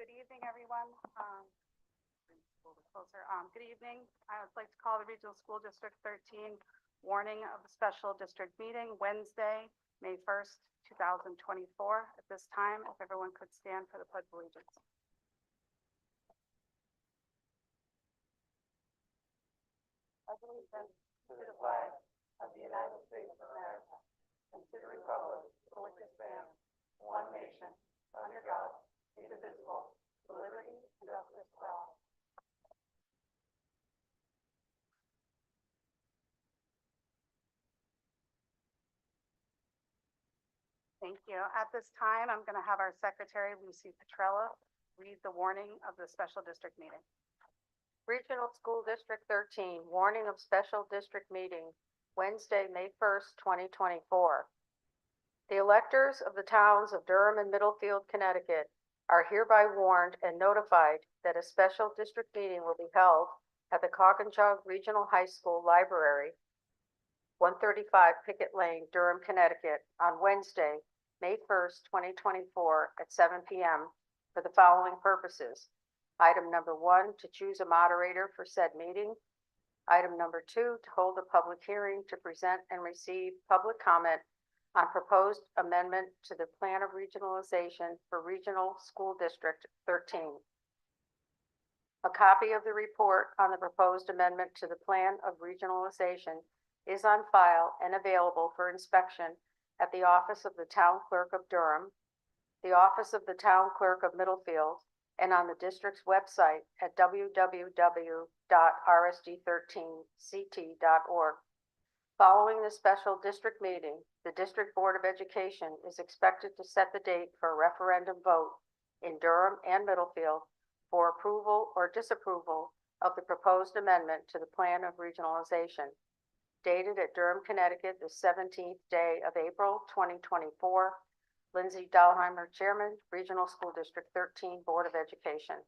Good evening, everyone. Good evening. I would like to call the Regional School District 13 warning of the special district meeting Wednesday, May 1st, 2024. At this time, if everyone could stand for the Pledge of Allegiance. I believe to the flag of the United States of America and to the republic for which it stands, one nation, under God, indivisible, with liberty and justice for all. Thank you. At this time, I'm going to have our secretary, Lucy Petrella, read the warning of the special district meeting. Regional School District 13, warning of special district meeting, Wednesday, May 1st, 2024. The electors of the towns of Durham and Middlefield, Connecticut are hereby warned and notified that a special district meeting will be held at the Coggins Regional High School Library, 135 Pickett Lane, Durham, Connecticut, on Wednesday, May 1st, 2024 at 7 p.m. for the following purposes. Item number 1, to choose a moderator for said meeting. Item number 2, to hold a public hearing to present and receive public comment on proposed amendment to the Plan of Regionalization for Regional School District 13. A copy of the report on the proposed amendment to the Plan of Regionalization is on file and available for inspection at the Office of the Town Clerk of Durham, the Office of the Town Clerk of Middlefield, and on the district's website at www.rsd13ct.org. Following the special district meeting, the District Board of Education is expected to set the date for a referendum vote in Durham and Middlefield for approval or disapproval of the proposed amendment to the Plan of Regionalization. Dated at Durham, Connecticut, the 17th day of April, 2024. Lindsay Dahlheimer, Chairman, Regional School District 13, Board of Education.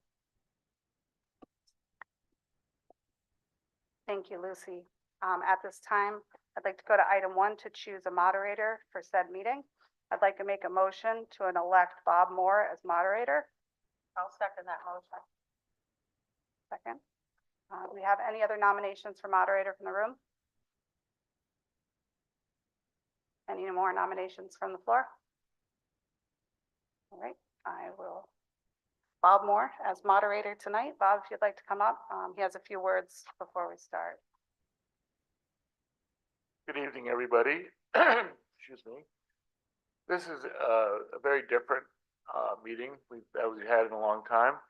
Thank you, Lucy. At this time, I'd like to go to item 1 to choose a moderator for said meeting. I'd like to make a motion to elect Bob Moore as moderator. I'll second that motion. Second. Do we have any other nominations for moderator from the room? Any more nominations from the floor? All right, I will. Bob Moore as moderator tonight. Bob, if you'd like to come up, he has a few words before we start. Good evening, everybody. Excuse me. This is a very different meeting that we had in a long time.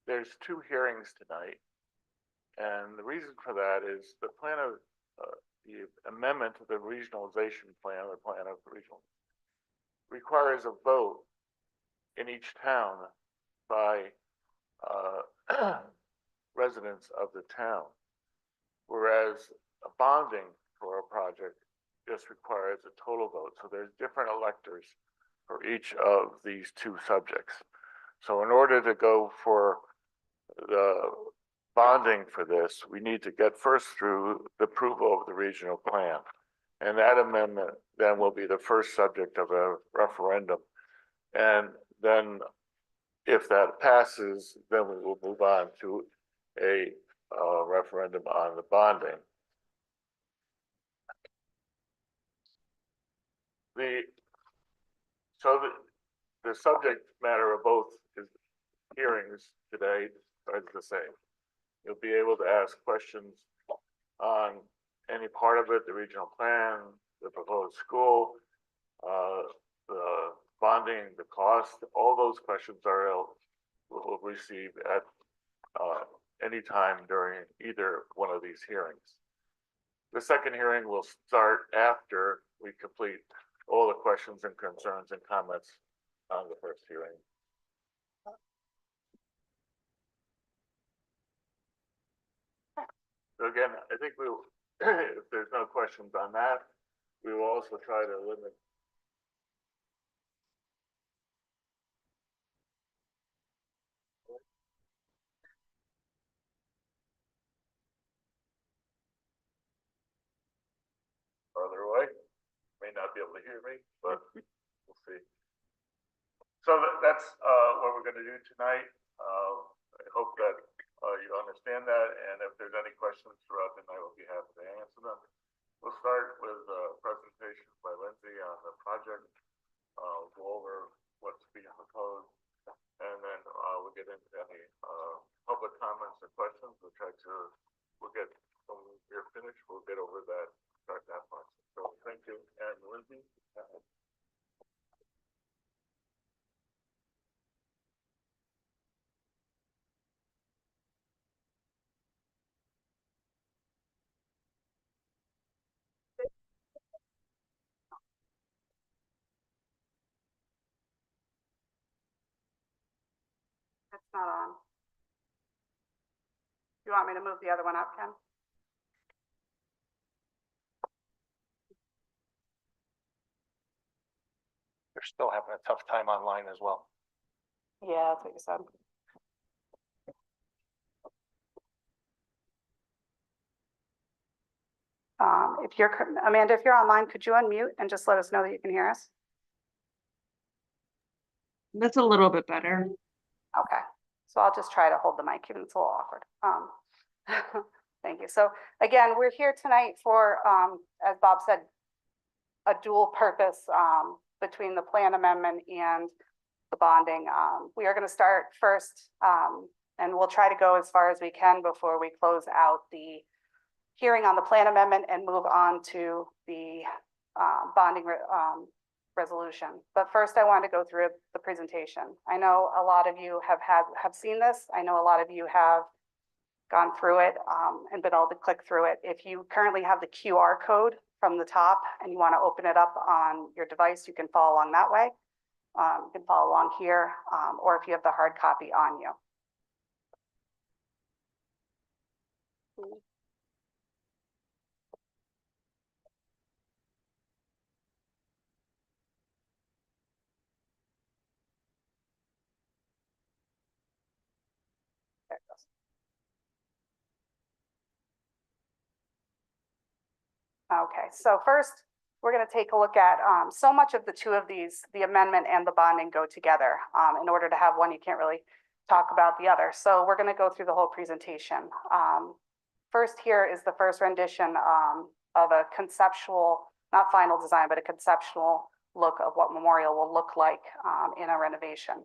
There's 2 hearings tonight, and the reason for that is the plan of the amendment to the regionalization plan, the plan of regional, requires a vote in each town by residents of the town, whereas a bonding for a project just requires a total vote. So there's different electors for each of these 2 subjects. So in order to go for the bonding for this, we need to get first through the approval of the regional plan. And that amendment then will be the first subject of a referendum. And then if that passes, then we will move on to a referendum on the bonding. The subject matter of both hearings today is the same. You'll be able to ask questions on any part of it, the regional plan, the proposed school, the bonding, the cost. All those questions will receive at any time during either one of these hearings. The second hearing will start after we complete all the questions and concerns and comments on the first hearing. So again, I think we'll, if there's no questions on that, we will also try to limit. Farther away, may not be able to hear me, but we'll see. So that's what we're going to do tonight. I hope that you understand that, and if there's any questions throughout the night, we'll be happy to answer them. We'll start with a presentation by Lindsay on the project, go over what's being proposed, and then we'll get into any public comments or questions. We'll get, when we're finished, we'll get over that, start that part. So thank you, and Lindsay. It's not on. You want me to move the other one up, Ken? They're still having a tough time online as well. Yeah, that's what you said. If you're, Amanda, if you're online, could you unmute and just let us know that you can hear us? That's a little bit better. Okay, so I'll just try to hold the mic, even though it's a little awkward. Thank you. So again, we're here tonight for, as Bob said, a dual purpose between the plan amendment and the bonding. We are going to start first, and we'll try to go as far as we can before we close out the hearing on the plan amendment and move on to the bonding resolution. But first, I want to go through the presentation. I know a lot of you have seen this. I know a lot of you have gone through it and been able to click through it. If you currently have the QR code from the top and you want to open it up on your device, you can follow along that way. You can follow along here, or if you have the hard copy on you. There it goes. Okay, so first, we're going to take a look at so much of the two of these, the amendment and the bonding go together. In order to have one, you can't really talk about the other. So we're going to go through the whole presentation. First here is the first rendition of a conceptual, not final design, but a conceptual look of what Memorial will look like in a renovation.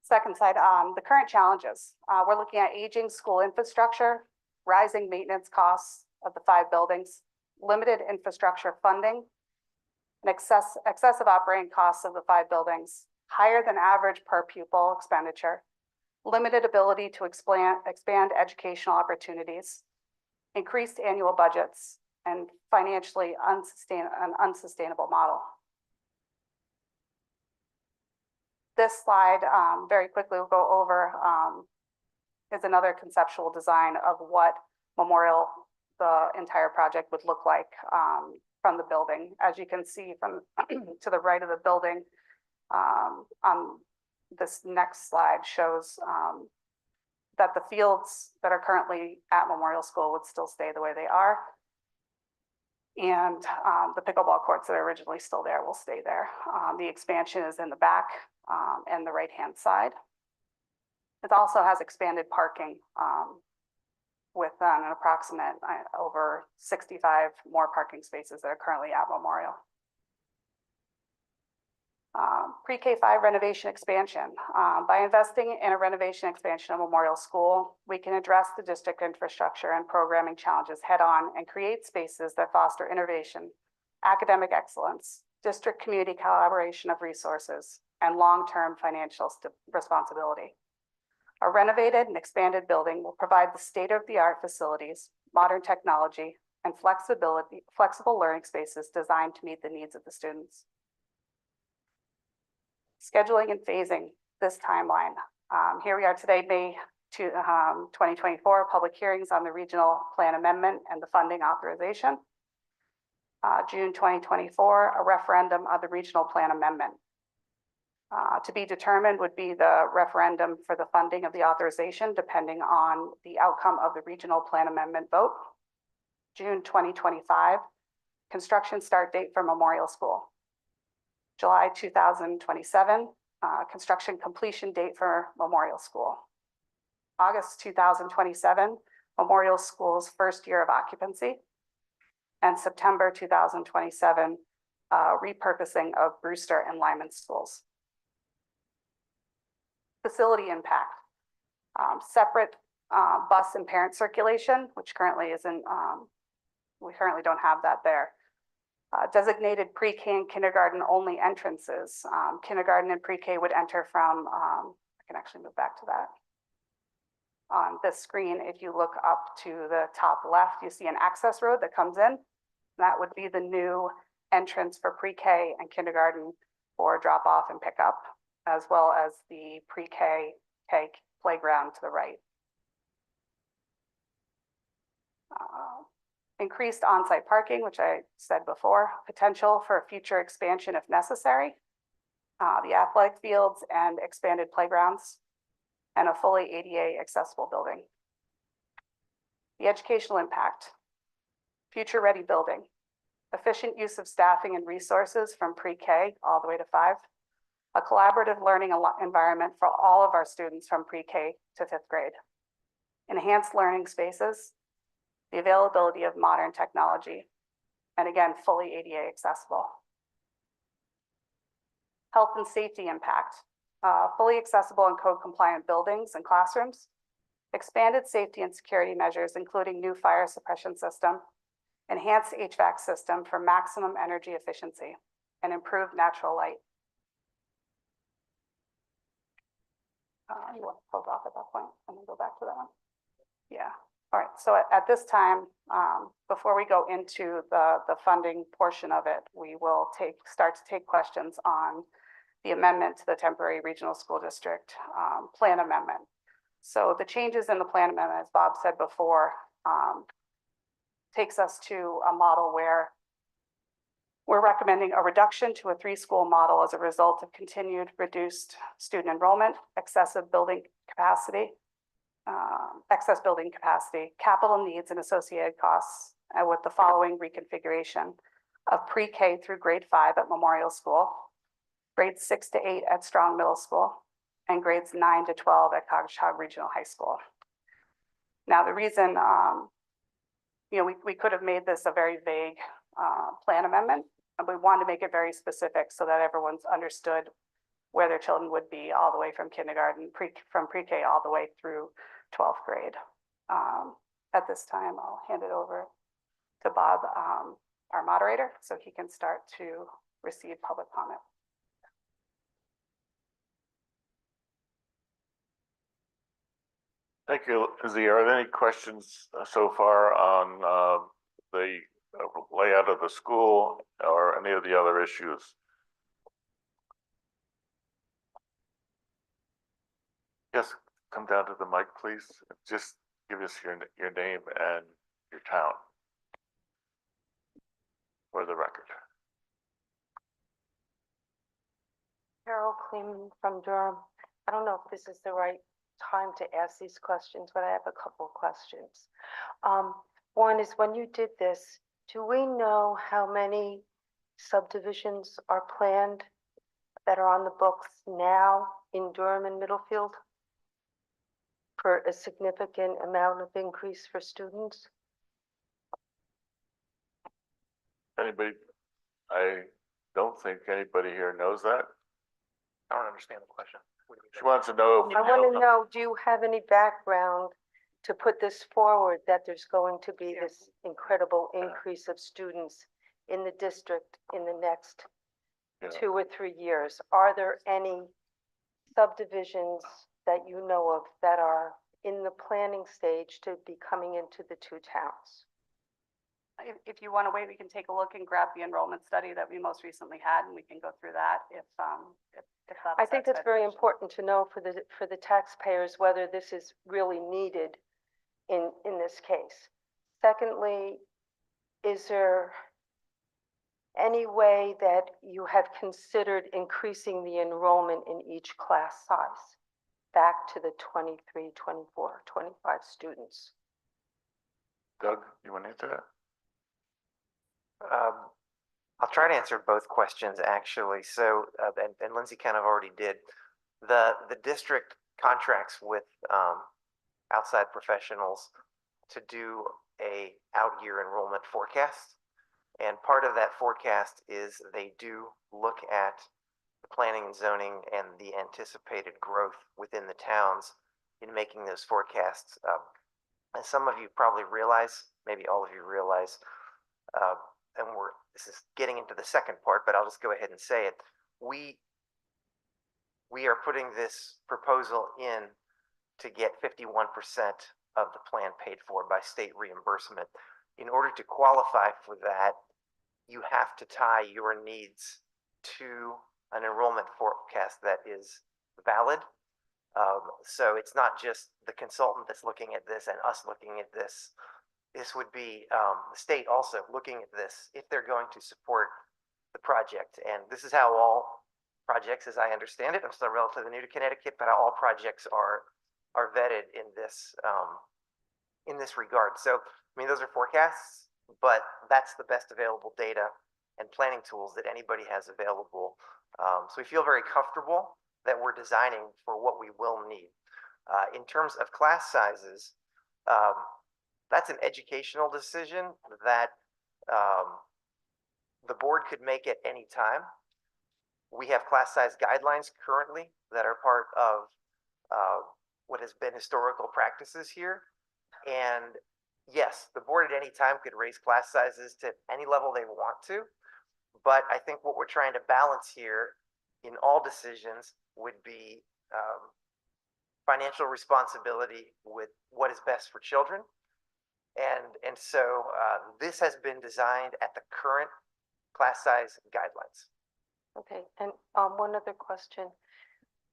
Second side, the current challenges. We're looking at aging school infrastructure, rising maintenance costs of the 5 buildings, limited infrastructure funding, and excessive operating costs of the 5 buildings, higher than average per pupil expenditure, limited ability to expand educational opportunities, increased annual budgets, and financially an unsustainable model. This slide, very quickly we'll go over, is another conceptual design of what Memorial, the entire project would look like from the building. As you can see from to the right of the building, on this next slide shows that the fields that are currently at Memorial School would still stay the way they are. And the pickleball courts that are originally still there will stay there. The expansion is in the back and the right-hand side. It also has expanded parking with an approximate over 65 more parking spaces that are currently at Memorial. Pre-K-5 renovation expansion. By investing in a renovation expansion of Memorial School, we can address the district infrastructure and programming challenges head on and create spaces that foster innovation, academic excellence, district community collaboration of resources, and long-term financial responsibility. A renovated and expanded building will provide the state-of-the-art facilities, modern technology, and flexible learning spaces designed to meet the needs of the students. Scheduling and phasing this timeline. Here we are today, May 2024, public hearings on the regional plan amendment and the funding authorization. June 2024, a referendum of the regional plan amendment. To be determined would be the referendum for the funding of the authorization, depending on the outcome of the regional plan amendment vote. June 2025, construction start date for Memorial School. July 2027, construction completion date for Memorial School. August 2027, Memorial School's first year of occupancy. And September 2027, repurposing of Brewster and Lyman schools. Facility impact. Separate bus and parent circulation, which currently isn't, we currently don't have that there. Designated pre-K and kindergarten only entrances. Kindergarten and pre-K would enter from, I can actually move back to that. On this screen, if you look up to the top left, you see an access road that comes in. That would be the new entrance for pre-K and kindergarten for drop off and pickup, as well as the pre-K playground to the right. Increased on-site parking, which I said before, potential for future expansion if necessary. The athletic fields and expanded playgrounds, and a fully ADA accessible building. The educational impact, future ready building, efficient use of staffing and resources from pre-K all the way to 5, a collaborative learning environment for all of our students from pre-K to 5th grade, enhanced learning spaces, the availability of modern technology, and again, fully ADA accessible. Health and safety impact, fully accessible and code compliant buildings and classrooms, expanded safety and security measures, including new fire suppression system, enhanced HVAC system for maximum energy efficiency, and improved natural light. You want to close off at that point and then go back to that one? Yeah. All right. So at this time, before we go into the funding portion of it, we will start to take questions on the amendment to the temporary regional school district plan amendment. So the changes in the plan amendment, as Bob said before, takes us to a model where we're recommending a reduction to a 3-school model as a result of continued reduced student enrollment, excess building capacity, capital needs and associated costs, with the following reconfiguration of pre-K through grade 5 at Memorial School, grades 6 to 8 at Strong Middle School, and grades 9 to 12 at Cogshog Regional High School. Now, the reason, we could have made this a very vague plan amendment, and we wanted to make it very specific so that everyone's understood where their children would be all the way from kindergarten, from pre-K all the way through 12th grade. At this time, I'll hand it over to Bob, our moderator, so he can start to receive public comment. Thank you, Lizzie. Are there any questions so far on the layout of the school or any of the other issues? Yes, come down to the mic, please. Just give us your name and your town for the record. Carol Kleeman from Durham. I don't know if this is the right time to ask these questions, but I have a couple of questions. One is, when you did this, do we know how many subdivisions are planned that are on the books now in Durham and Middlefield for a significant amount of increase for students? Anybody? I don't think anybody here knows that. I don't understand the question. What do you mean? She wants to know if I want to know, do you have any background to put this forward, that there's going to be this incredible increase of students in the district in the next 2 or 3 years? Are there any subdivisions that you know of that are in the planning stage to be coming into the 2 towns? If you want to wait, we can take a look and grab the enrollment study that we most recently had, and we can go through that if I think that's very important to know for the taxpayers, whether this is really needed in this case. Secondly, is there any way that you have considered increasing the enrollment in each class size back to the 23, 24, 25 students? Doug, you want to answer that? I'll try to answer both questions actually. So, and Lindsay kind of already did. The district contracts with outside professionals to do a out-year enrollment forecast. And part of that forecast is they do look at the planning and zoning and the anticipated growth within the towns in making those forecasts. As some of you probably realize, maybe all of you realize, and this is getting into the second part, but I'll just go ahead and say it. We are putting this proposal in to get 51% of the plan paid for by state reimbursement. In order to qualify for that, you have to tie your needs to an enrollment forecast that is valid. So it's not just the consultant that's looking at this and us looking at this. This would be the state also looking at this if they're going to support the project. And this is how all projects, as I understand it, I'm still relatively new to Connecticut, but all projects are vetted in this regard. So, I mean, those are forecasts, but that's the best available data and planning tools that anybody has available. So we feel very comfortable that we're designing for what we will need. In terms of class sizes, that's an educational decision that the board could make at any time. We have class size guidelines currently that are part of what has been historical practices here. And yes, the board at any time could raise class sizes to any level they want to. But I think what we're trying to balance here in all decisions would be financial responsibility with what is best for children. And so this has been designed at the current class size guidelines. Okay, and one other question.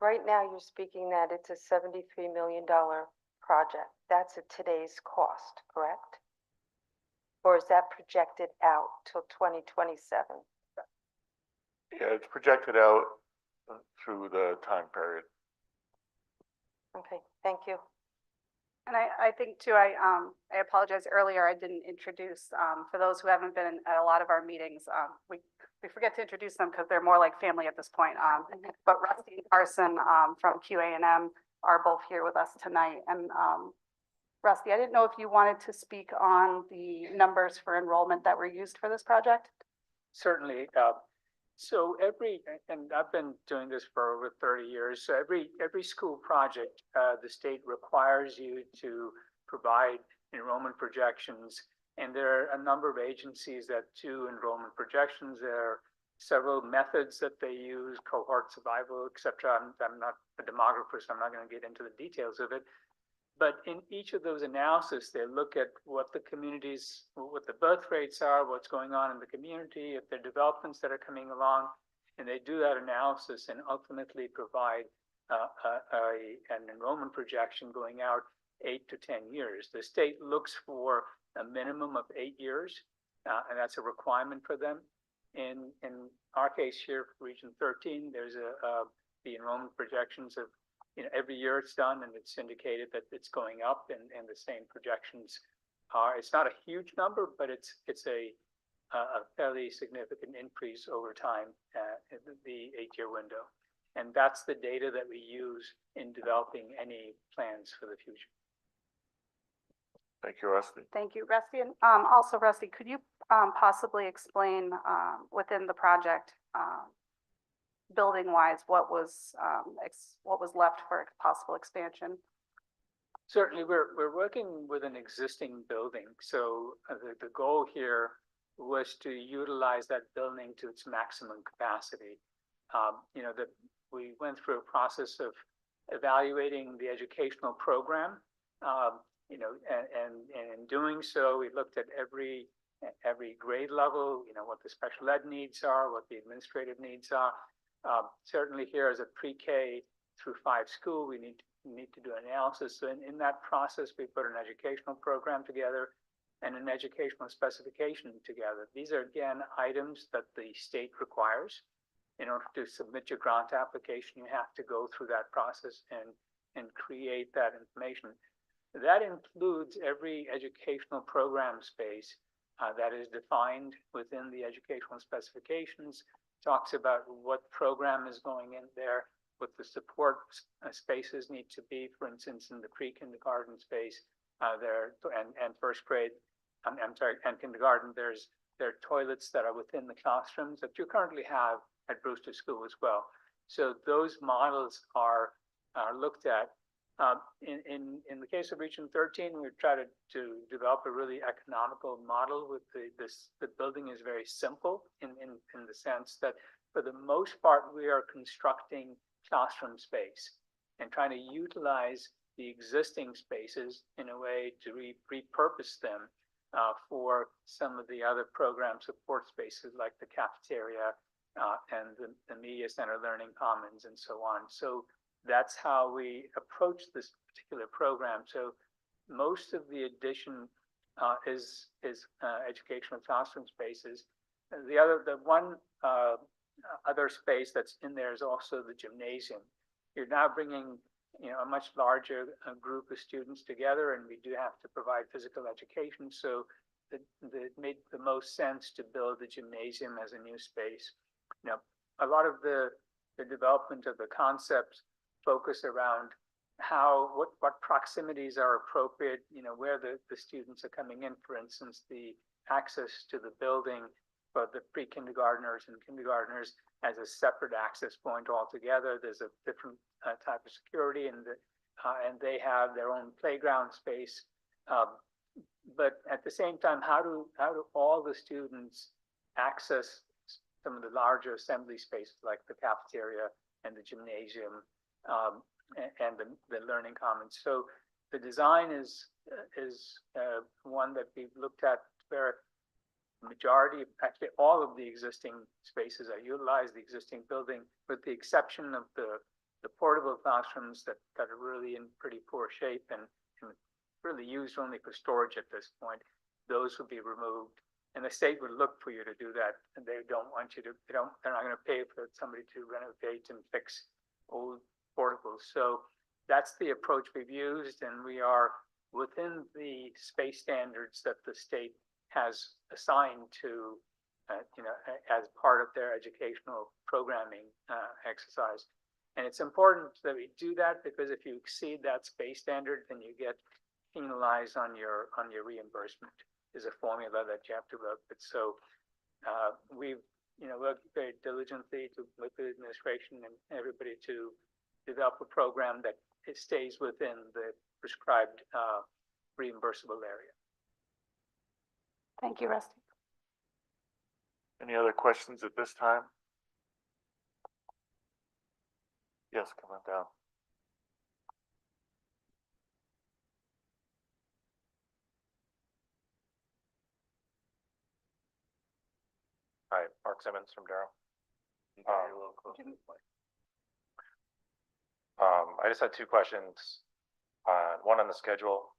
Right now, you're speaking that it's a $73 million project. That's at today's cost, correct? Or is that projected out till 2027? Yeah, it's projected out through the time period. Okay, thank you. And I think too, I apologize earlier, I didn't introduce, for those who haven't been at a lot of our meetings, we forget to introduce them because they're more like family at this point. But Rusty and Carson, from QA&M are both here with us tonight. And, Rusty, I didn't know if you wanted to speak on the numbers for enrollment that were used for this project? Certainly. So and I've been doing this for over 30 years. So every school project, the state requires you to provide enrollment projections. And there are a number of agencies that do enrollment projections. There are several methods that they use, cohort survival, et cetera. I'm not a demographer, so I'm not going to get into the details of it. But in each of those analyses, they look at what the communities, what the birth rates are, what's going on in the community, if there are developments that are coming along, and they do that analysis and ultimately provide an enrollment projection going out 8 to 10 years. The state looks for a minimum of 8 years, and that's a requirement for them. In our case here, for Region 13, there's the enrollment projections of every year it's done, and it's indicated that it's going up, and the same projections are. It's not a huge number, but it's a fairly significant increase over time in the 8-year window. And that's the data that we use in developing any plans for the future. Thank you, Rusty. Thank you, Rusty. And also, Rusty, could you possibly explain within the project, building-wise, what was left for possible expansion? Certainly, we're working with an existing building. So the goal here was to utilize that building to its maximum capacity. That we went through a process of evaluating the educational program. And in doing so, we looked at every grade level, what the special ed needs are, what the administrative needs are. Certainly here as a pre-K through 5 school, we need to do analysis. So in that process, we put an educational program together. and an educational specification together. These are again items that the state requires. In order to submit your grant application, you have to go through that process and create that information. That includes every educational program space that is defined within the educational specifications, talks about what program is going in there, what the support spaces need to be. For instance, in the pre-kindergarten space, and first grade, I'm sorry, and kindergarten, there are toilets that are within the classrooms that you currently have at Brewster School as well. So those models are looked at. In the case of Region 13, we've tried to develop a really economical model with the building is very simple in the sense that for the most part, we are constructing classroom space and trying to utilize the existing spaces in a way to repurpose them for some of the other program support spaces like the cafeteria and the media center, learning commons, and so on. So that's how we approach this particular program. So most of the addition is educational classroom spaces. The one other space that's in there is also the gymnasium. You're now bringing a much larger group of students together, and we do have to provide physical education. So it made the most sense to build the gymnasium as a new space. A lot of the development of the concepts focus around what proximities are appropriate, where the students are coming in. For instance, the access to the building for the pre-kindergartners and kindergartners as a separate access point altogether. There's a different type of security, and they have their own playground space. But at the same time, how do all the students access some of the larger assembly spaces like the cafeteria and the gymnasium and the learning commons? So the design is one that we've looked at where the majority, actually all of the existing spaces are utilized, the existing building, with the exception of the portable classrooms that are really in pretty poor shape and really used only for storage at this point. Those will be removed. And the state would look for you to do that, and they don't want you to. They're not going to pay for somebody to renovate and fix old portables. So that's the approach we've used, and we are within the space standards that the state has assigned to, as part of their educational programming exercise. And it's important that we do that because if you exceed that space standard, then you get penalized on your reimbursement. Is a formula that you have to work with. So we've worked very diligently with the administration and everybody to develop a program that it stays within the prescribed reimbursable area. Thank you, Rusty. Any other questions at this time? Yes, come on down. Hi, Mark Simmons from Durham. I just had two questions. One on the schedule.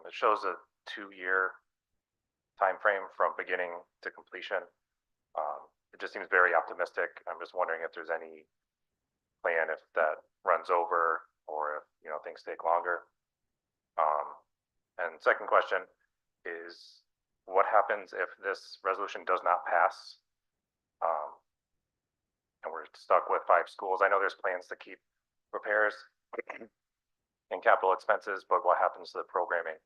It shows a 2-year time frame from beginning to completion. It just seems very optimistic. I'm just wondering if there's any plan if that runs over or if things take longer. And second question is, what happens if this resolution does not pass? And we're stuck with 5 schools. I know there's plans to keep repairs and capital expenses, but what happens to the programming?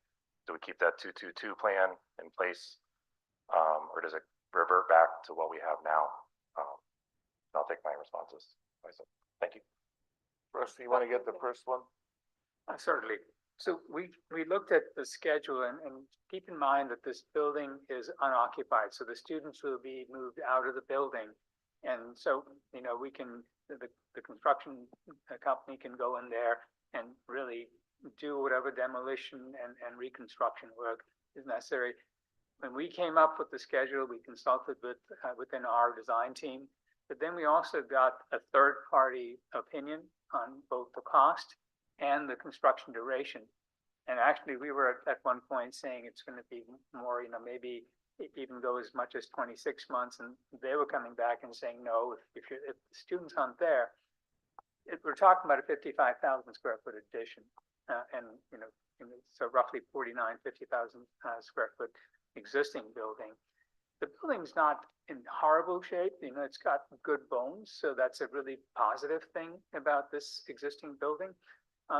Do we keep that 2-2-2 plan in place? Or does it revert back to what we have now? I'll take my responses. Thank you. Rusty, you want to get the first one? Certainly. So we looked at the schedule and keep in mind that this building is unoccupied. So the students will be moved out of the building. And so, we can, the construction company can go in there and really do whatever demolition and reconstruction work is necessary. When we came up with the schedule, we consulted within our design team, but then we also got a third-party opinion on both the cost and the construction duration. And actually, we were at one point saying it's gonna be more, maybe it even go as much as 26 months, and they were coming back and saying, no, if the students aren't there, we're talking about a 55,000 square foot addition, and, so roughly 50,000 square foot existing building. The building's not in horrible shape, it's got good bones, so that's a really positive thing about this existing building.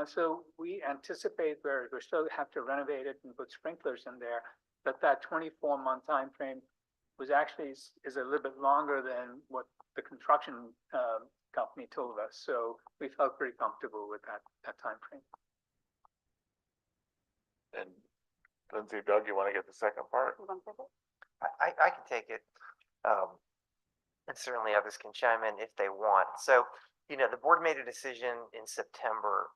So we anticipate we're still have to renovate it and put sprinklers in there, but that 24-month time frame was actually is a little bit longer than what the construction company told us. So we felt pretty comfortable with that time frame. And Lindsay, Doug, you want to get the second part? I can take it. And certainly others can chime in if they want. So, the board made a decision in September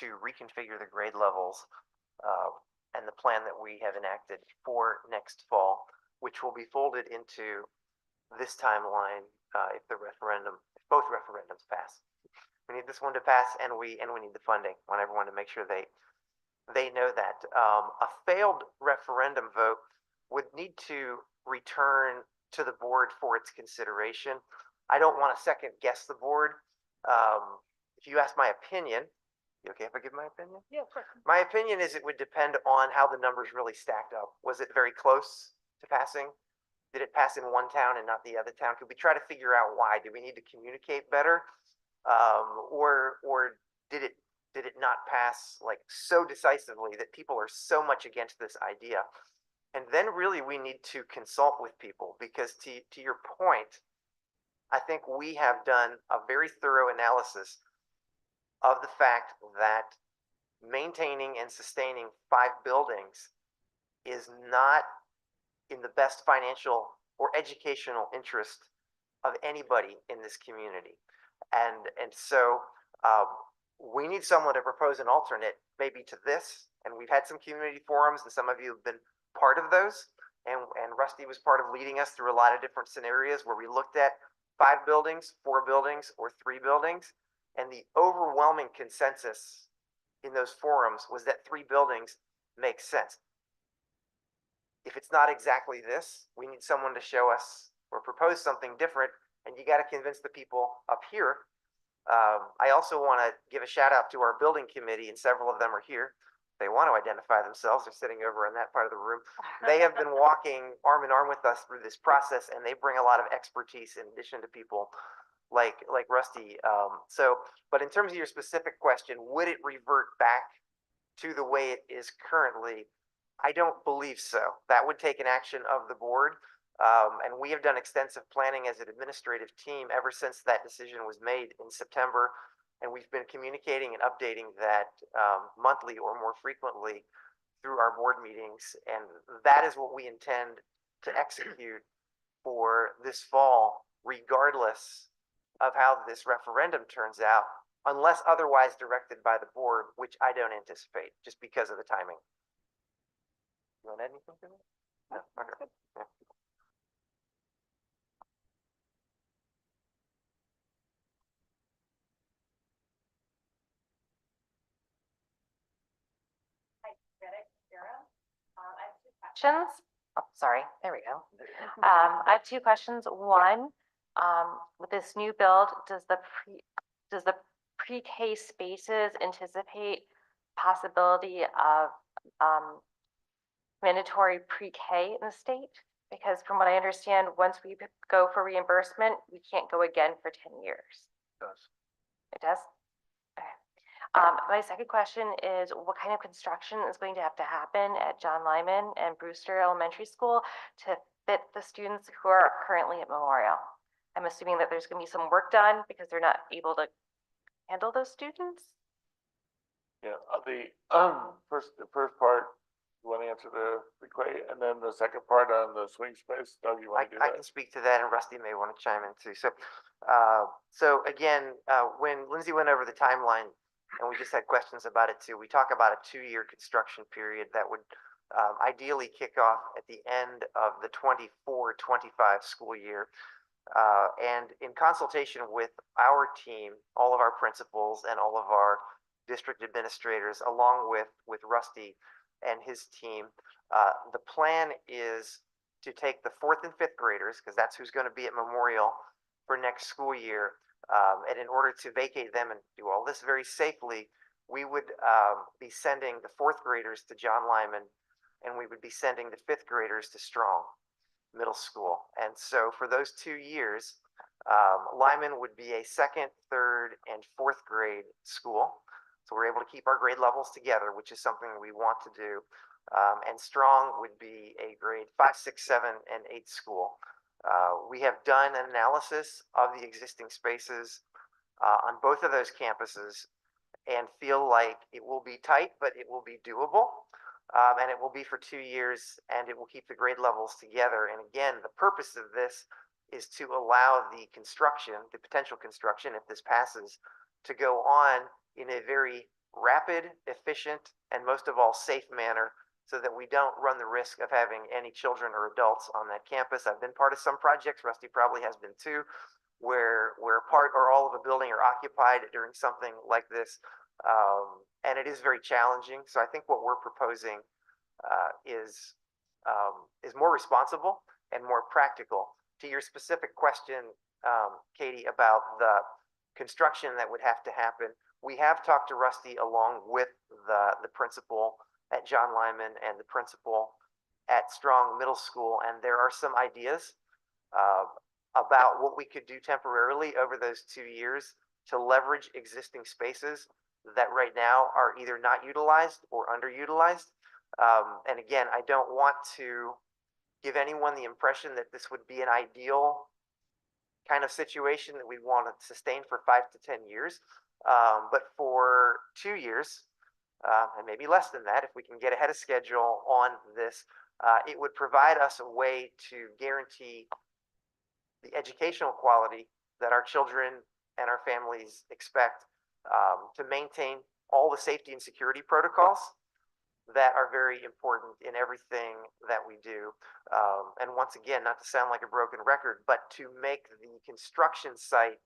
to reconfigure the grade levels and the plan that we have enacted for next fall, which will be folded into this timeline if both referendums pass. We need this one to pass, and we need the funding. I want everyone to make sure they know that. A failed referendum vote would need to return to the board for its consideration. I don't want to second guess the board. If you ask my opinion, you okay if I give my opinion? Yeah, of course. My opinion is it would depend on how the numbers really stacked up. Was it very close to passing? Did it pass in one town and not the other town? Could we try to figure out why? Do we need to communicate better? Or did it not pass like so decisively that people are so much against this idea? And then really we need to consult with people, because to your point, I think we have done a very thorough analysis of the fact that maintaining and sustaining 5 buildings is not in the best financial or educational interest of anybody in this community. And so we need someone to propose an alternate maybe to this. And we've had some community forums, and some of you have been part of those. And Rusty was part of leading us through a lot of different scenarios where we looked at 5 buildings, 4 buildings, or 3 buildings. And the overwhelming consensus in those forums was that 3 buildings make sense. If it's not exactly this, we need someone to show us or propose something different, and you got to convince the people up here. I also want to give a shout out to our building committee, and several of them are here. They want to identify themselves. They're sitting over in that part of the room. They have been walking arm in arm with us through this process, and they bring a lot of expertise in addition to people like Rusty. But in terms of your specific question, would it revert back to the way it is currently? I don't believe so. That would take an action of the board. And we have done extensive planning as an administrative team ever since that decision was made in September. And we've been communicating and updating that monthly or more frequently through our board meetings. And that is what we intend to execute for this fall, regardless of how this referendum turns out, unless otherwise directed by the board, which I don't anticipate, just because of the timing. You want to add anything to that? No. Okay. Yeah. Questions? Oh, sorry, there we go. I have 2 questions. One, with this new build, does the pre-K spaces anticipate possibility of mandatory pre-K in the state? Because from what I understand, once we go for reimbursement, we can't go again for 10 years. It does. It does? Okay. My second question is, what kind of construction is going to have to happen at John Lyman and Brewster Elementary School to fit the students who are currently at Memorial? I'm assuming that there's going to be some work done because they're not able to handle those students. Yeah, the first part, you want to answer the Clay, and then the second part on the swing space, Doug, you want to do I that? can speak to that, and Rusty may want to chime in too. So again, when Lindsay went over the timeline, and we just had questions about it too, we talk about a 2-year construction period that would ideally kick off at the end of the 24-25 school year. And in consultation with our team, all of our principals and all of our district administrators, along with Rusty and his team. The plan is to take the fourth and fifth graders, because that's who's going to be at Memorial for next school year. And in order to vacate them and do all this very safely, we would be sending the fourth graders to John Lyman, and we would be sending the fifth graders to Strong Middle School. And so for those 2 years, Lyman would be a second, third, and fourth grade school. So we're able to keep our grade levels together, which is something we want to do. And Strong would be a grade 5, 6, 7, and 8 school. We have done an analysis of the existing spaces on both of those campuses and feel like it will be tight, but it will be doable. And it will be for 2 years, and it will keep the grade levels together. And again, the purpose of this is to allow the construction, the potential construction, if this passes, to go on in a very rapid, efficient, and most of all, safe manner, so that we don't run the risk of having any children or adults on that campus. I've been part of some projects, Rusty probably has been too, where part or all of a building are occupied during something like this. And it is very challenging. So I think what we're proposing is more responsible and more practical. To your specific question, Katie, about the construction that would have to happen, we have talked to Rusty along with the principal at John Lyman and the principal at Strong Middle School, and there are some ideas about what we could do temporarily over those 2 years to leverage existing spaces that right now are either not utilized or underutilized. And again, I don't want to give anyone the impression that this would be an ideal kind of situation that we want to sustain for 5 to 10 years. But for 2 years, and maybe less than that, if we can get ahead of schedule on this, it would provide us a way to guarantee the educational quality that our children and our families expect, to maintain all the safety and security protocols that are very important in everything that we do. And once again, not to sound like a broken record, but to make the construction site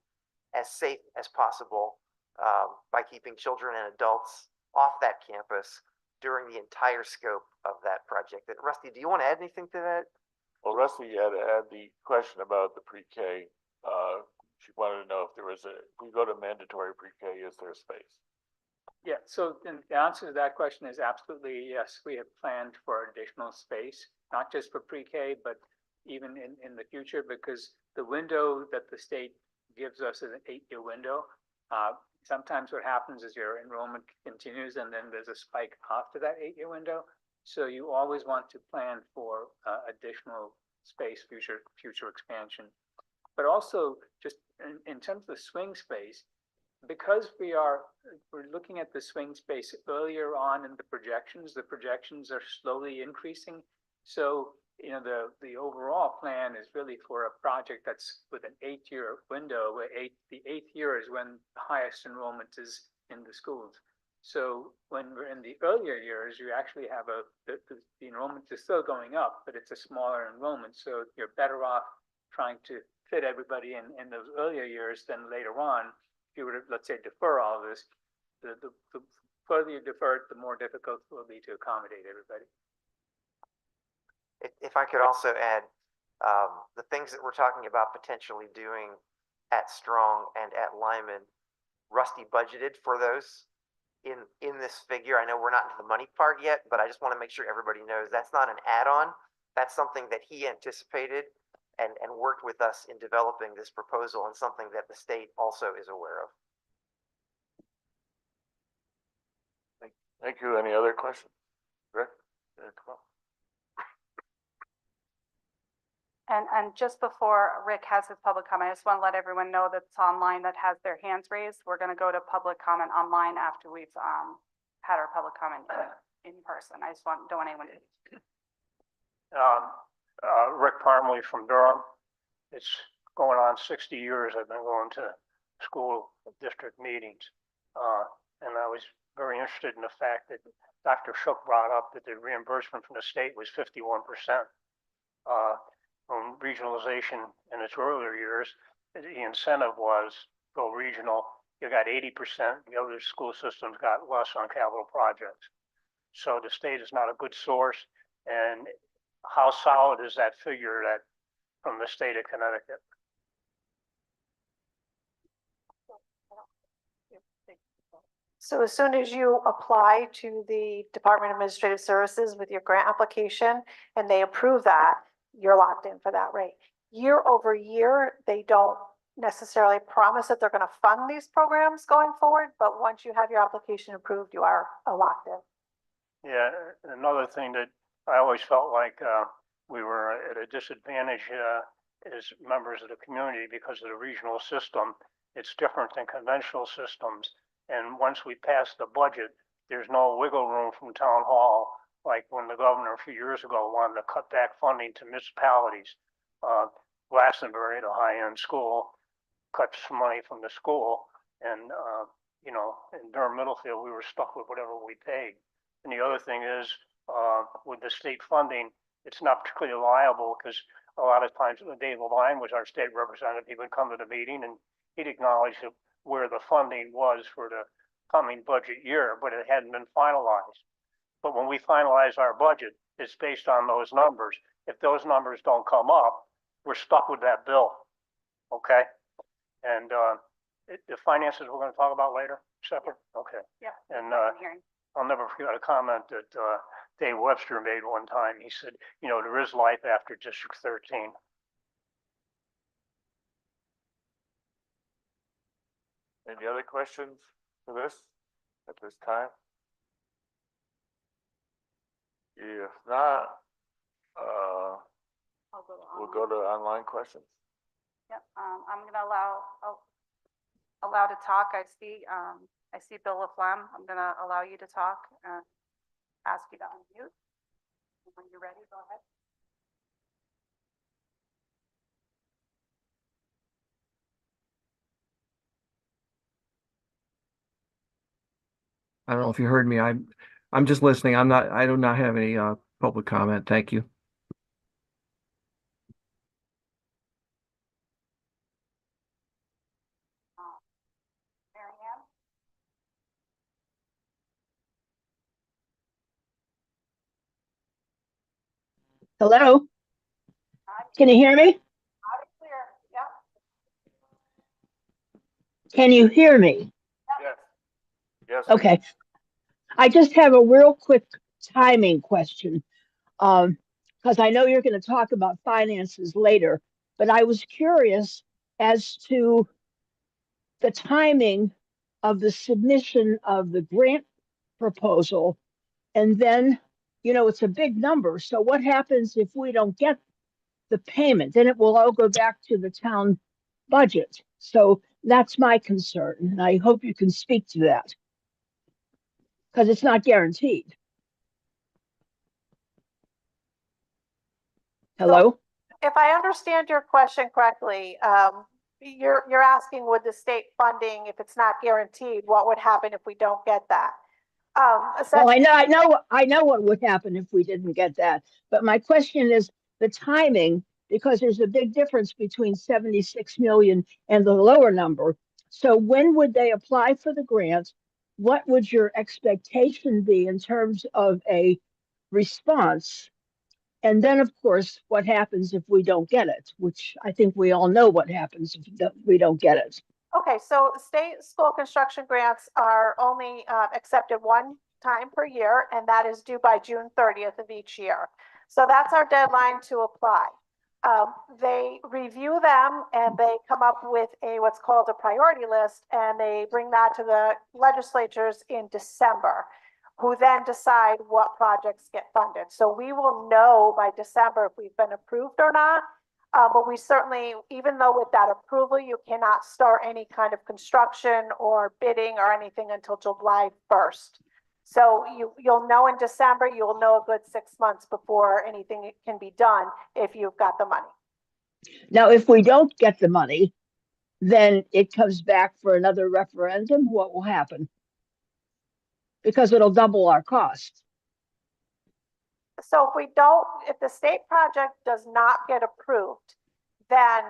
as safe as possible by keeping children and adults off that campus during the entire scope of that project. And Rusty, do you want to add anything to that? Well, Rusty, you had to add the question about the pre-K. She wanted to know if there was if we go to mandatory pre-K, is there a space? Yeah, so then the answer to that question is absolutely yes. We have planned for additional space, not just for pre-K, but even in the future, because the window that the state gives us is an 8-year window. Sometimes what happens is your enrollment continues and then there's a spike after that 8-year window. So you always want to plan for additional space, future expansion. But also just in terms of the swing space, because we're looking at the swing space earlier on in the projections are slowly increasing. So, you know, the overall plan is really for a project that's with an 8-year window, where the 8th year is when the highest enrollment is in the schools. So when we're in the earlier years, you actually have the enrollment is still going up, but it's a smaller enrollment. So you're better off trying to fit everybody in those earlier years than later on. If you were to, let's say, defer all of this, the further you defer it, the more difficult it will be to accommodate everybody. If I could also add, the things that we're talking about potentially doing at Strong and at Lyman, Rusty budgeted for those in this figure. I know we're not into the money part yet, but I just want to make sure everybody knows that's not an add-on. That's something that he anticipated and worked with us in developing this proposal, and something that the state also is aware of. Thank you. Any other questions? Rick? Yeah, come on. And just before Rick has his public comment, I just want to let everyone know that's online that has their hands raised. We're going to go to public comment online after we've had our public comment in person. I just don't want anyone to. Rick Parmley from Durham. It's going on 60 years I've been going to school district meetings. And I was very interested in the fact that Dr. Shook brought up that the reimbursement from the state was 51%. From regionalization in its earlier years, the incentive was go regional, you got 80%, the other school systems got less on capital projects. So the state is not a good source. And how solid is that figure that from the state of Connecticut? So as soon as you apply to the Department of Administrative Services with your grant application and they approve that, you're locked in for that rate. Year over year, they don't necessarily promise that they're going to fund these programs going forward, but once you have your application approved, you are locked in. Yeah, another thing that I always felt like we were at a disadvantage as members of the community because of the regional system. It's different than conventional systems. And once we pass the budget, there's no wiggle room from town hall, like when the governor a few years ago wanted to cut back funding to municipalities. Glastonbury, the high-end school, cut some money from the school. And, you know, in Durham Middlefield, we were stuck with whatever we paid. And the other thing is, with the state funding, it's not particularly reliable because a lot of times Dave Levine was our state representative. He would come to the meeting and he'd acknowledge where the funding was for the coming budget year, but it hadn't been finalized. But when we finalize our budget, it's based on those numbers. If those numbers don't come up, we're stuck with that bill. Okay? And the finances we're going to talk about later, separate? Okay. Yeah. And I'll never forget a comment that Dave Webster made one time. He said, you know, there is life after District 13. Any other questions for this at this time? If not, we'll go to online questions. Yep, I'm gonna allow to talk. I see Bill Laflamme. I'm gonna allow you to talk and ask you to unmute. When you're ready, go ahead. I don't know if you heard me. I'm just listening. I do not have any public comment. Thank you. Mary Ann? Hello? Can you hear me? Loud and clear. Yep. Can you hear me? Yes. Yes. Okay. I just have a real quick timing question. Because I know you're going to talk about finances later, but I was curious as to the timing of the submission of the grant proposal. And then, you know, it's a big number. So what happens if we don't get the payment? Then it will all go back to the town budget. So that's my concern. And I hope you can speak to that because it's not guaranteed. Hello? If I understand your question correctly, you're asking would the state funding, if it's not guaranteed, what would happen if we don't get that? Well, I know what would happen if we didn't get that. But my question is the timing, because there's a big difference between 76 million and the lower number. So when would they apply for the grant? What would your expectation be in terms of a response? And then, of course, what happens if we don't get it, which I think we all know what happens if we don't get it. Okay, so state school construction grants are only accepted one time per year, and that is due by June 30th of each year. So that's our deadline to apply. They review them and they come up with what's called a priority list, and they bring that to the legislatures in December, who then decide what projects get funded. So we will know by December if we've been approved or not. But we certainly, even though with that approval, you cannot start any kind of construction or bidding or anything until July 1st. So you'll know in December, you'll know a good 6 months before anything can be done if you've got the money. Now, if we don't get the money, then it comes back for another referendum. What will happen? Because it'll double our cost. So if the state project does not get approved, then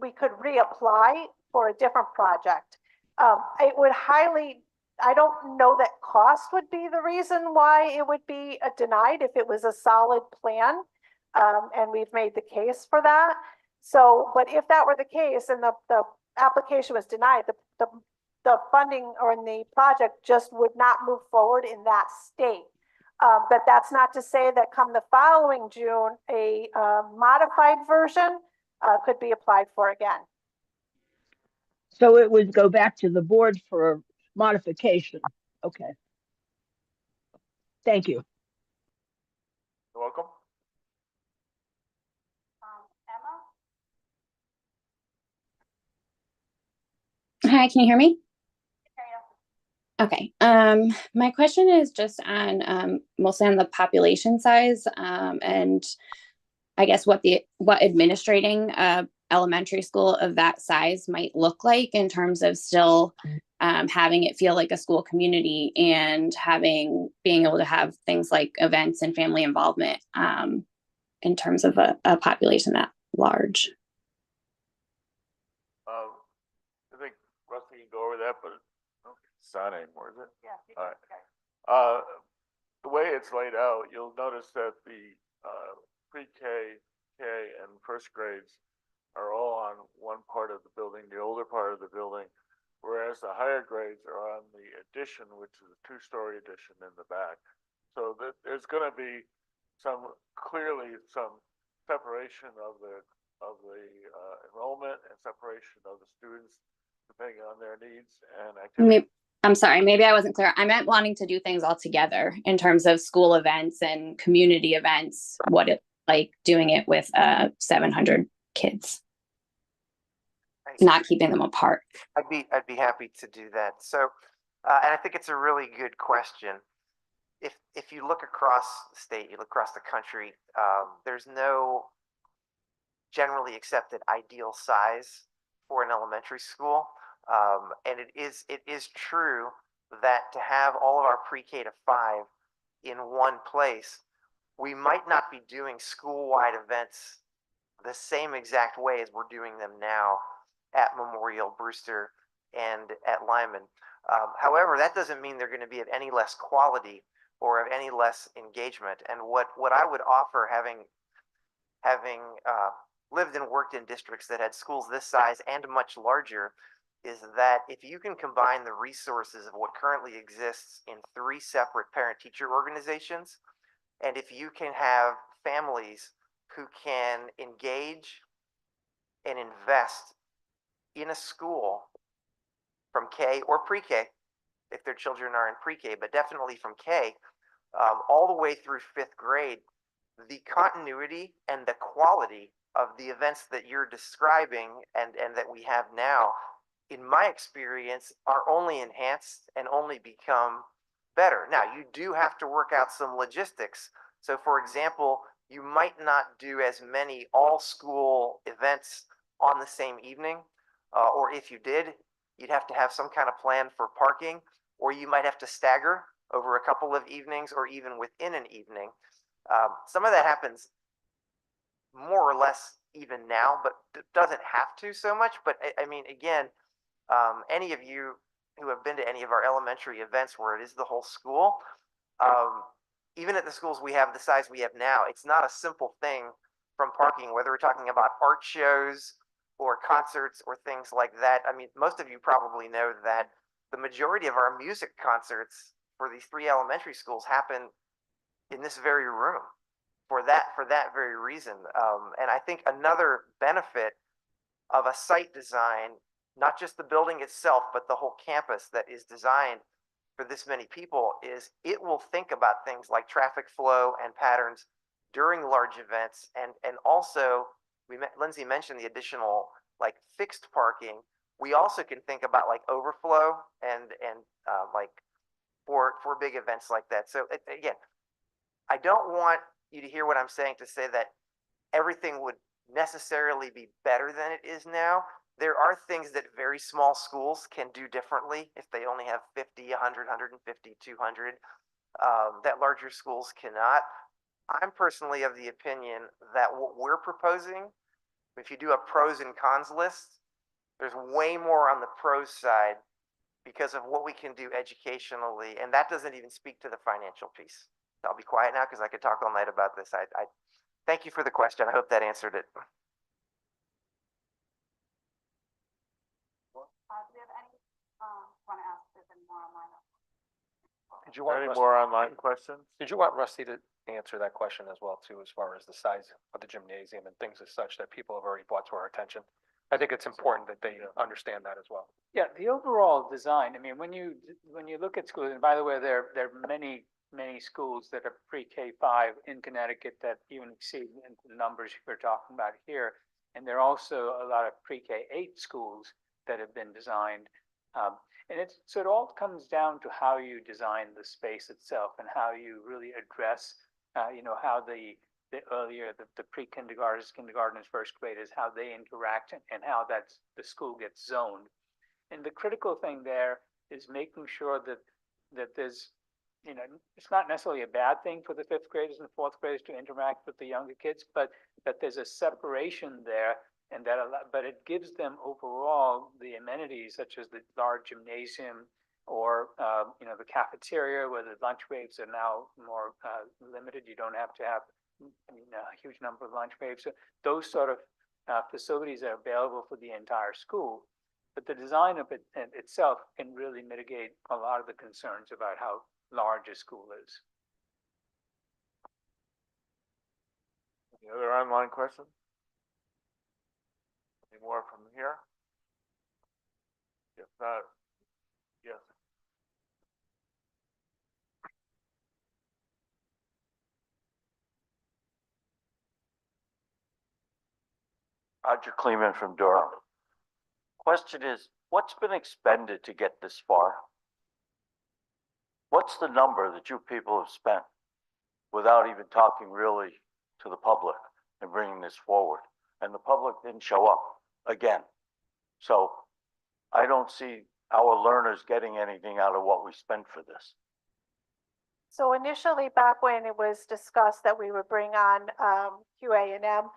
we could reapply for a different project. It would highly, I don't know that cost would be the reason why it would be denied if it was a solid plan. And we've made the case for that. So, but if that were the case and the application was denied, the funding or in the project just would not move forward in that state. But that's not to say that come the following June, a modified version could be applied for again. So it would go back to the board for modification. Okay. Thank you. You're welcome. Emma? Hi, can you hear me? Okay, my question is just on mostly on the population size, and I guess what administrating a elementary school of that size might look like in terms of still having it feel like a school community and being able to have things like events and family involvement in terms of a population that large. I think Rusty can go over that, but it's not anymore, is it? Yeah. All right. The way it's laid out, you'll notice that the pre-K, K, and first grades are all on one part of the building, the older part of the building, whereas the higher grades are on the addition, which is a two-story addition in the back. So there's going to be clearly some separation of the enrollment and separation of the students depending on their needs and activities. I'm sorry, maybe I wasn't clear. I meant wanting to do things all together in terms of school events and community events, like doing it with 700 kids, not keeping them apart. I'd be happy to do that. So, and I think it's a really good question. If you look across the state, you look across the country, there's no generally accepted ideal size for an elementary school. And it is true that to have all of our pre-K to 5 in one place, we might not be doing school-wide events the same exact way as we're doing them now at Memorial, Brewster, and at Lyman. However, that doesn't mean they're going to be of any less quality or of any less engagement. And what I would offer, having lived and worked in districts that had schools this size and much larger, is that if you can combine the resources of what currently exists in 3 separate parent-teacher organizations, and if you can have families who can engage and invest in a school from K or pre-K, if their children are in pre-K, but definitely from K, all the way through 5th grade, the continuity and the quality of the events that you're describing and that we have now, in my experience, are only enhanced and only become better. Now, you do have to work out some logistics. So, for example, you might not do as many all-school events on the same evening, or if you did, you'd have to have some kind of plan for parking, or you might have to stagger over a couple of evenings or even within an evening. Some of that happens more or less even now, but it doesn't have to so much. But I mean, again, any of you who have been to any of our elementary events where it is the whole school, even at the schools we have the size we have now, it's not a simple thing from parking, whether we're talking about art shows or concerts or things like that. I mean, most of you probably know that the majority of our music concerts for these 3 elementary schools happen in this very room for that very reason. And I think another benefit of a site design, not just the building itself, but the whole campus that is designed for this many people, is it will think about things like traffic flow and patterns during large events. And also, Lindsay mentioned the additional like fixed parking. We also can think about like overflow and like for big events like that. So again, I don't want you to hear what I'm saying to say that everything would necessarily be better than it is now. There are things that very small schools can do differently if they only have 50, 100, 150, 200, that larger schools cannot. I'm personally of the opinion that what we're proposing, if you do a pros and cons list, there's way more on the pros side because of what we can do educationally, and that doesn't even speak to the financial piece. I'll be quiet now because I could talk all night about this. I thank you for the question. I hope that answered it. Do you have any, want to ask if there's any more online? Did you want Any Rusty, more online questions? did you want Rusty to answer that question as well too, as far as the size of the gymnasium and things as such that people have already brought to our attention? I think it's important that they understand that as well. Yeah, the overall design, I mean, when you look at schools, and by the way, there are many schools that are pre-K 5 in Connecticut that even exceed the numbers you're talking about here. And there are also a lot of pre-K 8 schools that have been designed. And so it all comes down to how you design the space itself and how you really address, how the pre-kindergartners, kindergartners, first graders, how they interact and how the school gets zoned. And the critical thing there is making sure that there's, it's not necessarily a bad thing for the fifth graders and fourth graders to interact with the younger kids, but that there's a separation there, and but it gives them overall the amenities such as the large gymnasium or the cafeteria where the lunch breaks are now more limited. You don't have to have a huge number of lunch breaks. So those sort of facilities are available for the entire school. But the design of it itself can really mitigate a lot of the concerns about how large a school is. Any other online questions? Any more from here? If not, yes. Roger Kleeman from Durham. Question is, what's been expended to get this far? What's the number that you people have spent without even talking really to the public and bringing this forward? And the public didn't show up again. So I don't see our learners getting anything out of what we spent for this. So initially, back when it was discussed that we would bring on QA&M,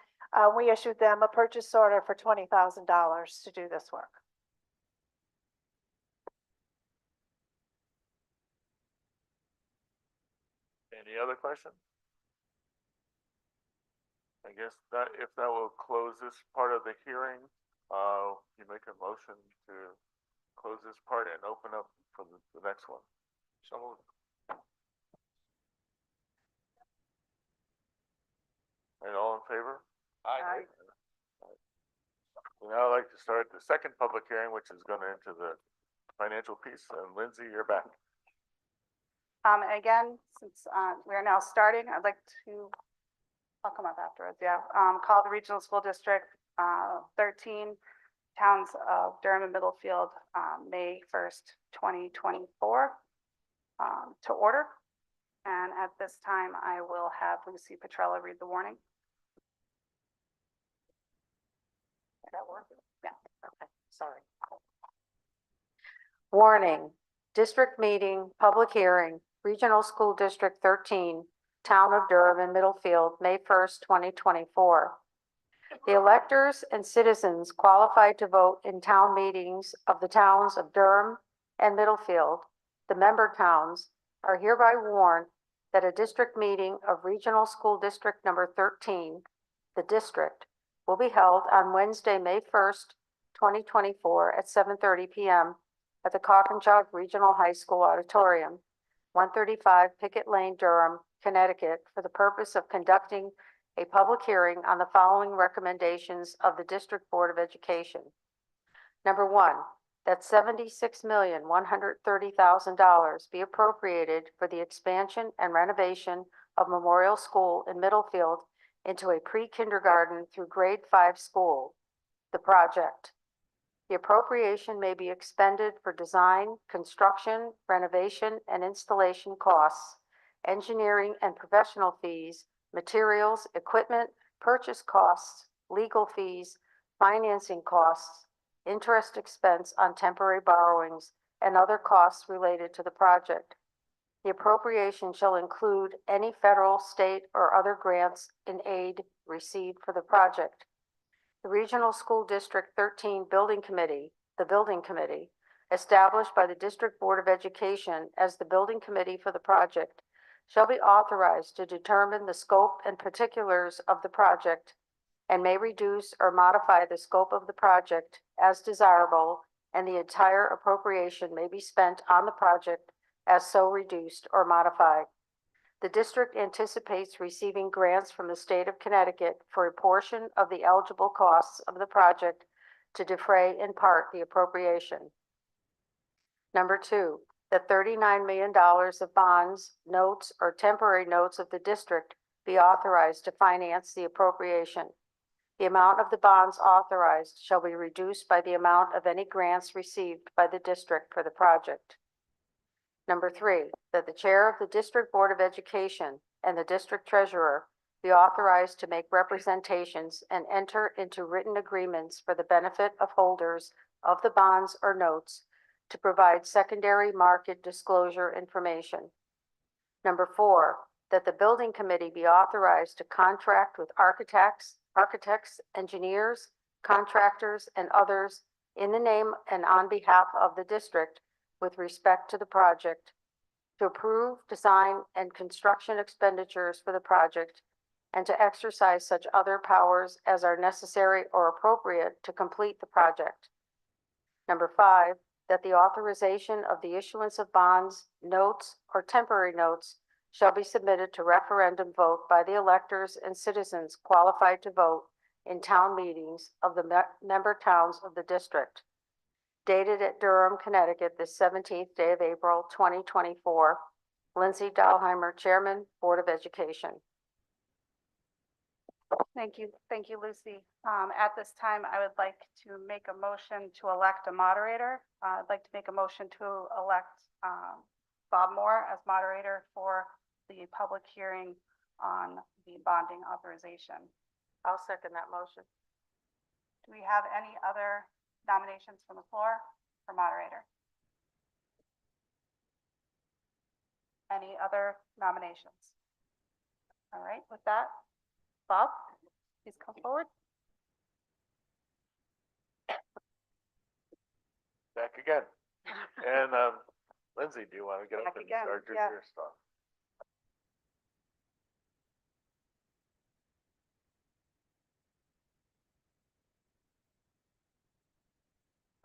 we issued them a purchase order for $20,000 to do this work. Any other questions? I guess that if that will close this part of the hearing, you make a motion to close this part and open up for the next one. So moved. And all in favor? Aye. Now I'd like to start the second public hearing, which is going into the financial piece. And Lindsay, you're back. Again, since we are now starting, I'd like to, I'll come up afterwards, yeah. Call the Regional School District 13, Towns of Durham and Middlefield, May 1st, 2024, to order. And at this time, I will have Lucy Petrella read the warning. Did that work? Yeah, okay, sorry. Warning, district meeting, public hearing, Regional School District 13, Town of Durham and Middlefield, May 1st, 2024. The electors and citizens qualified to vote in town meetings of the towns of Durham and Middlefield, the member towns, are hereby warned that a district meeting of Regional School District number 13, the district, will be held on Wednesday, May 1st, 2024 at 7:30 p.m. at the Cocknjog Regional High School Auditorium, 135 Pickett Lane, Durham, Connecticut, for the purpose of conducting a public hearing on the following recommendations of the District Board of Education. Number one, that $76,130,000 be appropriated for the expansion and renovation of Memorial School in Middlefield into a pre-kindergarten through grade 5 school, the project. The appropriation may be expended for design, construction, renovation, and installation costs, engineering and professional fees, materials, equipment, purchase costs, legal fees, financing costs, interest expense on temporary borrowings, and other costs related to the project. The appropriation shall include any federal, state, or other grants and aid received for the project. The Regional School District 13 Building Committee, the Building Committee, established by the District Board of Education as the building committee for the project shall be authorized to determine the scope and particulars of the project and may reduce or modify the scope of the project as desirable, and the entire appropriation may be spent on the project as so reduced or modified. The district anticipates receiving grants from the state of Connecticut for a portion of the eligible costs of the project to defray in part the appropriation. Number two, that $39 million of bonds, notes, or temporary notes of the district be authorized to finance the appropriation. The amount of the bonds authorized shall be reduced by the amount of any grants received by the district for the project. Number three, that the chair of the District Board of Education and the district treasurer be authorized to make representations and enter into written agreements for the benefit of holders of the bonds or notes to provide secondary market disclosure information. Number four, that the building committee be authorized to contract with architects, engineers, contractors, and others in the name and on behalf of the district with respect to the project, to approve, design, and construction expenditures for the project, and to exercise such other powers as are necessary or appropriate to complete the project. Number five, that the authorization of the issuance of bonds, notes, or temporary notes shall be submitted to referendum vote by the electors and citizens qualified to vote in town meetings of the member towns of the district. Dated at Durham, Connecticut, this 17th day of April, 2024. Lindsay Dahlheimer, Chairman, Board of Education. Thank you, Lucy. At this time, I would like to make a motion to elect a moderator. I'd like to make a motion to elect Bob Moore as moderator for the public hearing on the bonding authorization. I'll second that motion. Do we have any other nominations from the floor for moderator? Any other nominations? All right, with that, Bob, please come forward. Back again. And Lindsay, do you want to get up Back and again, start yeah. your stuff?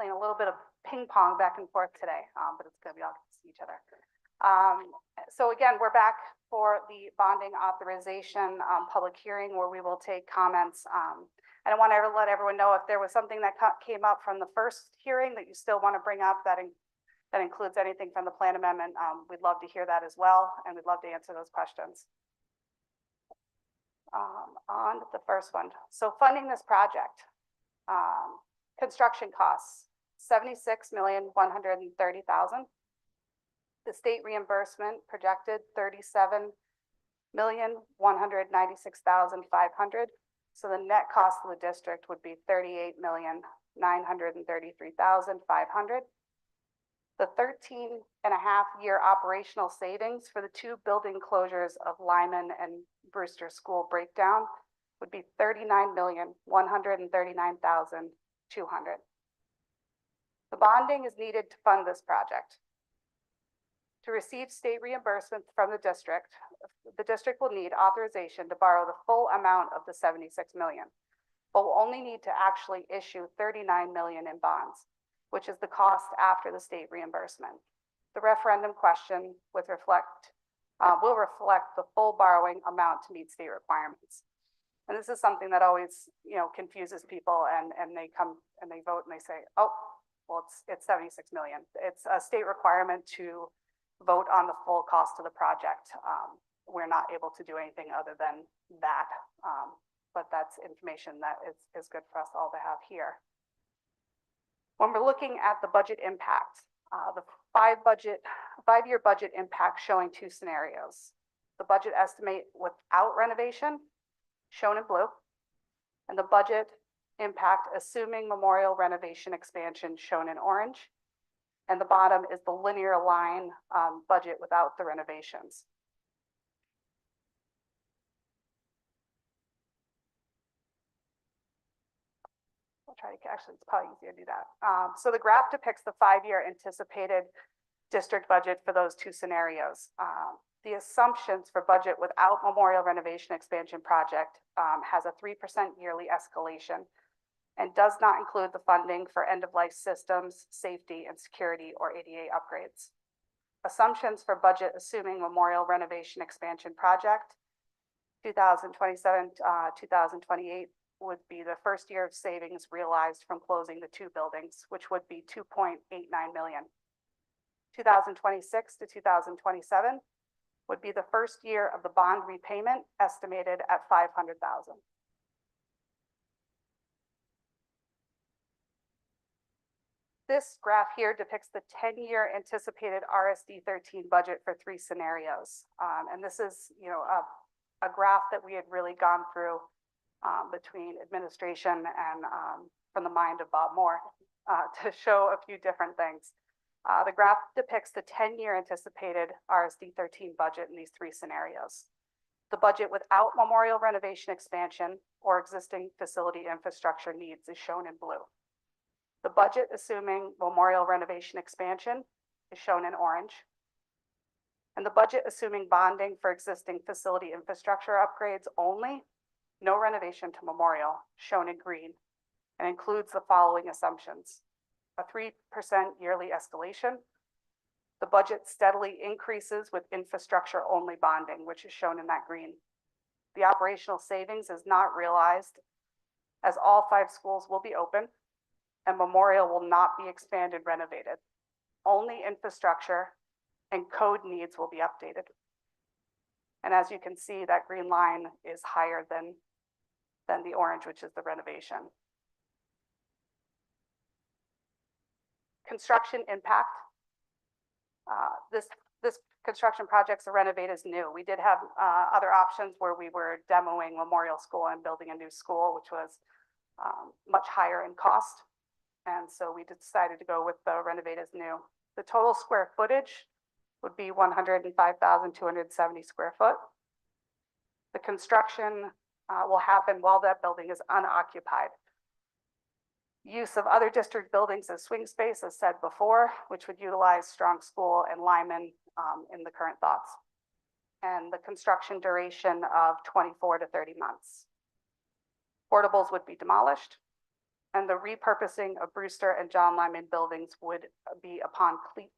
Playing a little bit of ping pong back and forth today, but it's good. We all get to see each other. So again, we're back for the bonding authorization public hearing where we will take comments. I want to let everyone know if there was something that came up from the first hearing that you still want to bring up that includes anything from the plan amendment. We'd love to hear that as well, and we'd love to answer those questions. On the first one, so funding this project, construction costs, $76,130,000. The state reimbursement projected $37,196,500. So the net cost of the district would be $38,933,500. The 13.5-year operational savings for the two building closures of Lyman and Brewster School breakdown would be $39,139,200. The bonding is needed to fund this project. To receive state reimbursement from the district will need authorization to borrow the full amount of the $76 million, but will only need to actually issue $39 million in bonds, which is the cost after the state reimbursement. The referendum question will reflect the full borrowing amount to meet state requirements. And this is something that always, confuses people, and they come and they vote and they say, oh, well, it's 76 million. It's a state requirement to vote on the full cost of the project. We're not able to do anything other than that, but that's information that is good for us all to have here. When we're looking at the budget impact, the 5-year budget impact showing two scenarios. The budget estimate without renovation, shown in blue, and the budget impact assuming memorial renovation expansion, shown in orange. And the bottom is the linear line budget without the renovations. try to, actually, it's probably easier to do that. So the graph depicts the 5-year anticipated district budget for those two scenarios. The assumptions for budget without memorial renovation expansion project has a 3% yearly escalation and does not include the funding for end-of-life systems, safety, and security or ADA upgrades. Assumptions for budget assuming memorial renovation expansion project 2027, 2028 would be the first year of savings realized from closing the two buildings, which would be 2.89 million. 2026 to 2027 would be the first year of the bond repayment, estimated at 500,000. This graph here depicts the 10-year anticipated RSD 13 budget for 3 scenarios. And this is, a graph that we had really gone through between administration and from the mind of Bob Moore to show a few different things. The graph depicts the 10-year anticipated RSD 13 budget in these 3 scenarios. The budget without memorial renovation expansion or existing facility infrastructure needs is shown in blue. The budget assuming memorial renovation expansion is shown in orange. And the budget assuming bonding for existing facility infrastructure upgrades only, no renovation to memorial, shown in green, and includes the following assumptions: a 3% yearly escalation. The budget steadily increases with infrastructure only bonding, which is shown in that green. The operational savings is not realized as all 5 schools will be open and memorial will not be expanded, renovated. Only infrastructure and code needs will be updated. And as you can see, that green line is higher than the orange, which is the renovation. Construction impact. This construction projects to renovate is new. We did have other options where we were demoing Memorial School and building a new school, which was much higher in cost. And so we decided to go with the renovate as new. The total square footage would be 105,270 square foot. The construction will happen while that building is unoccupied. Use of other district buildings as swing space, as said before, which would utilize Strong School and Lyman in the current thoughts. And the construction duration of 24 to 30 months. Portables would be demolished, and the repurposing of Brewster and John Lyman buildings would be upon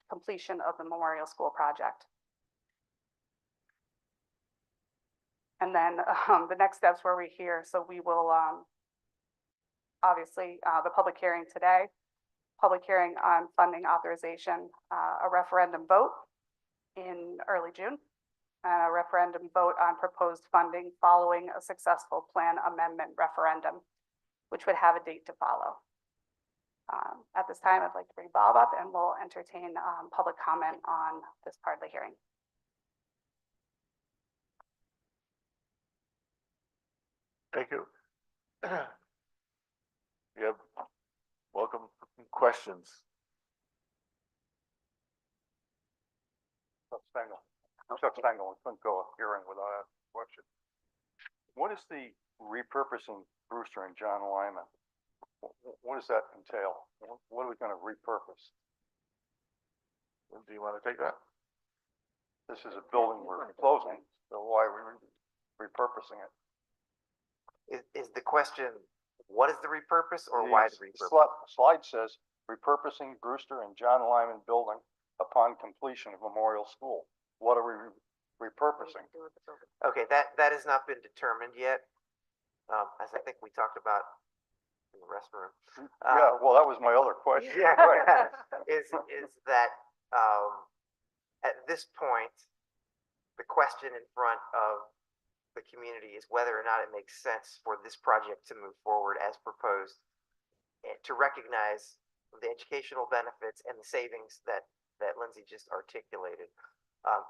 completion of the Memorial School project. And then the next steps where we're here, so we will obviously the public hearing today, public hearing on funding authorization, a referendum vote in early June, and a referendum vote on proposed funding following a successful plan amendment referendum, which would have a date to follow. At this time, I'd like to bring Bob up and we'll entertain public comment on this part of the hearing. Thank you. Yep. Welcome. Questions? Chuck Stengel, we couldn't go a hearing without asking a question. What is the repurposing Brewster and John Lyman? What does that entail? What are we gonna repurpose? Do you want to take that? This is a building we're closing, so why are we repurposing it? Is the question, what is the repurpose or why the repurpose? Slide says repurposing Brewster and John Lyman building upon completion of Memorial School. What are we repurposing? Okay, that has not been determined yet. As I think we talked about in the restroom. Yeah, well, that was my other question. Yeah, Right. is that at this point, the question in front of the community is whether or not it makes sense for this project to move forward as proposed, to recognize the educational benefits and the savings that Lindsay just articulated.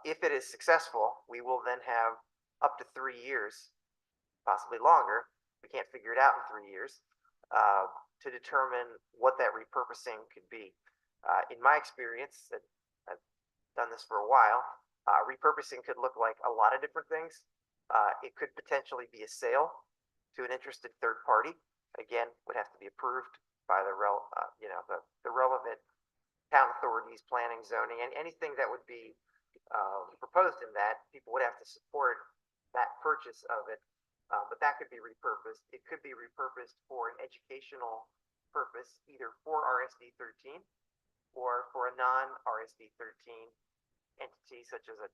If it is successful, we will then have up to 3 years, possibly longer, we can't figure it out in 3 years, to determine what that repurposing could be. In my experience, that I've done this for a while, repurposing could look like a lot of different things. It could potentially be a sale to an interested third party. again, would have to be approved by the relevant town authorities, planning, zoning, and anything that would be proposed in that, people would have to support that purchase of it. But that could be repurposed. It could be repurposed for an educational purpose, either for RSD 13 or for a non-RSD 13 entity, such as a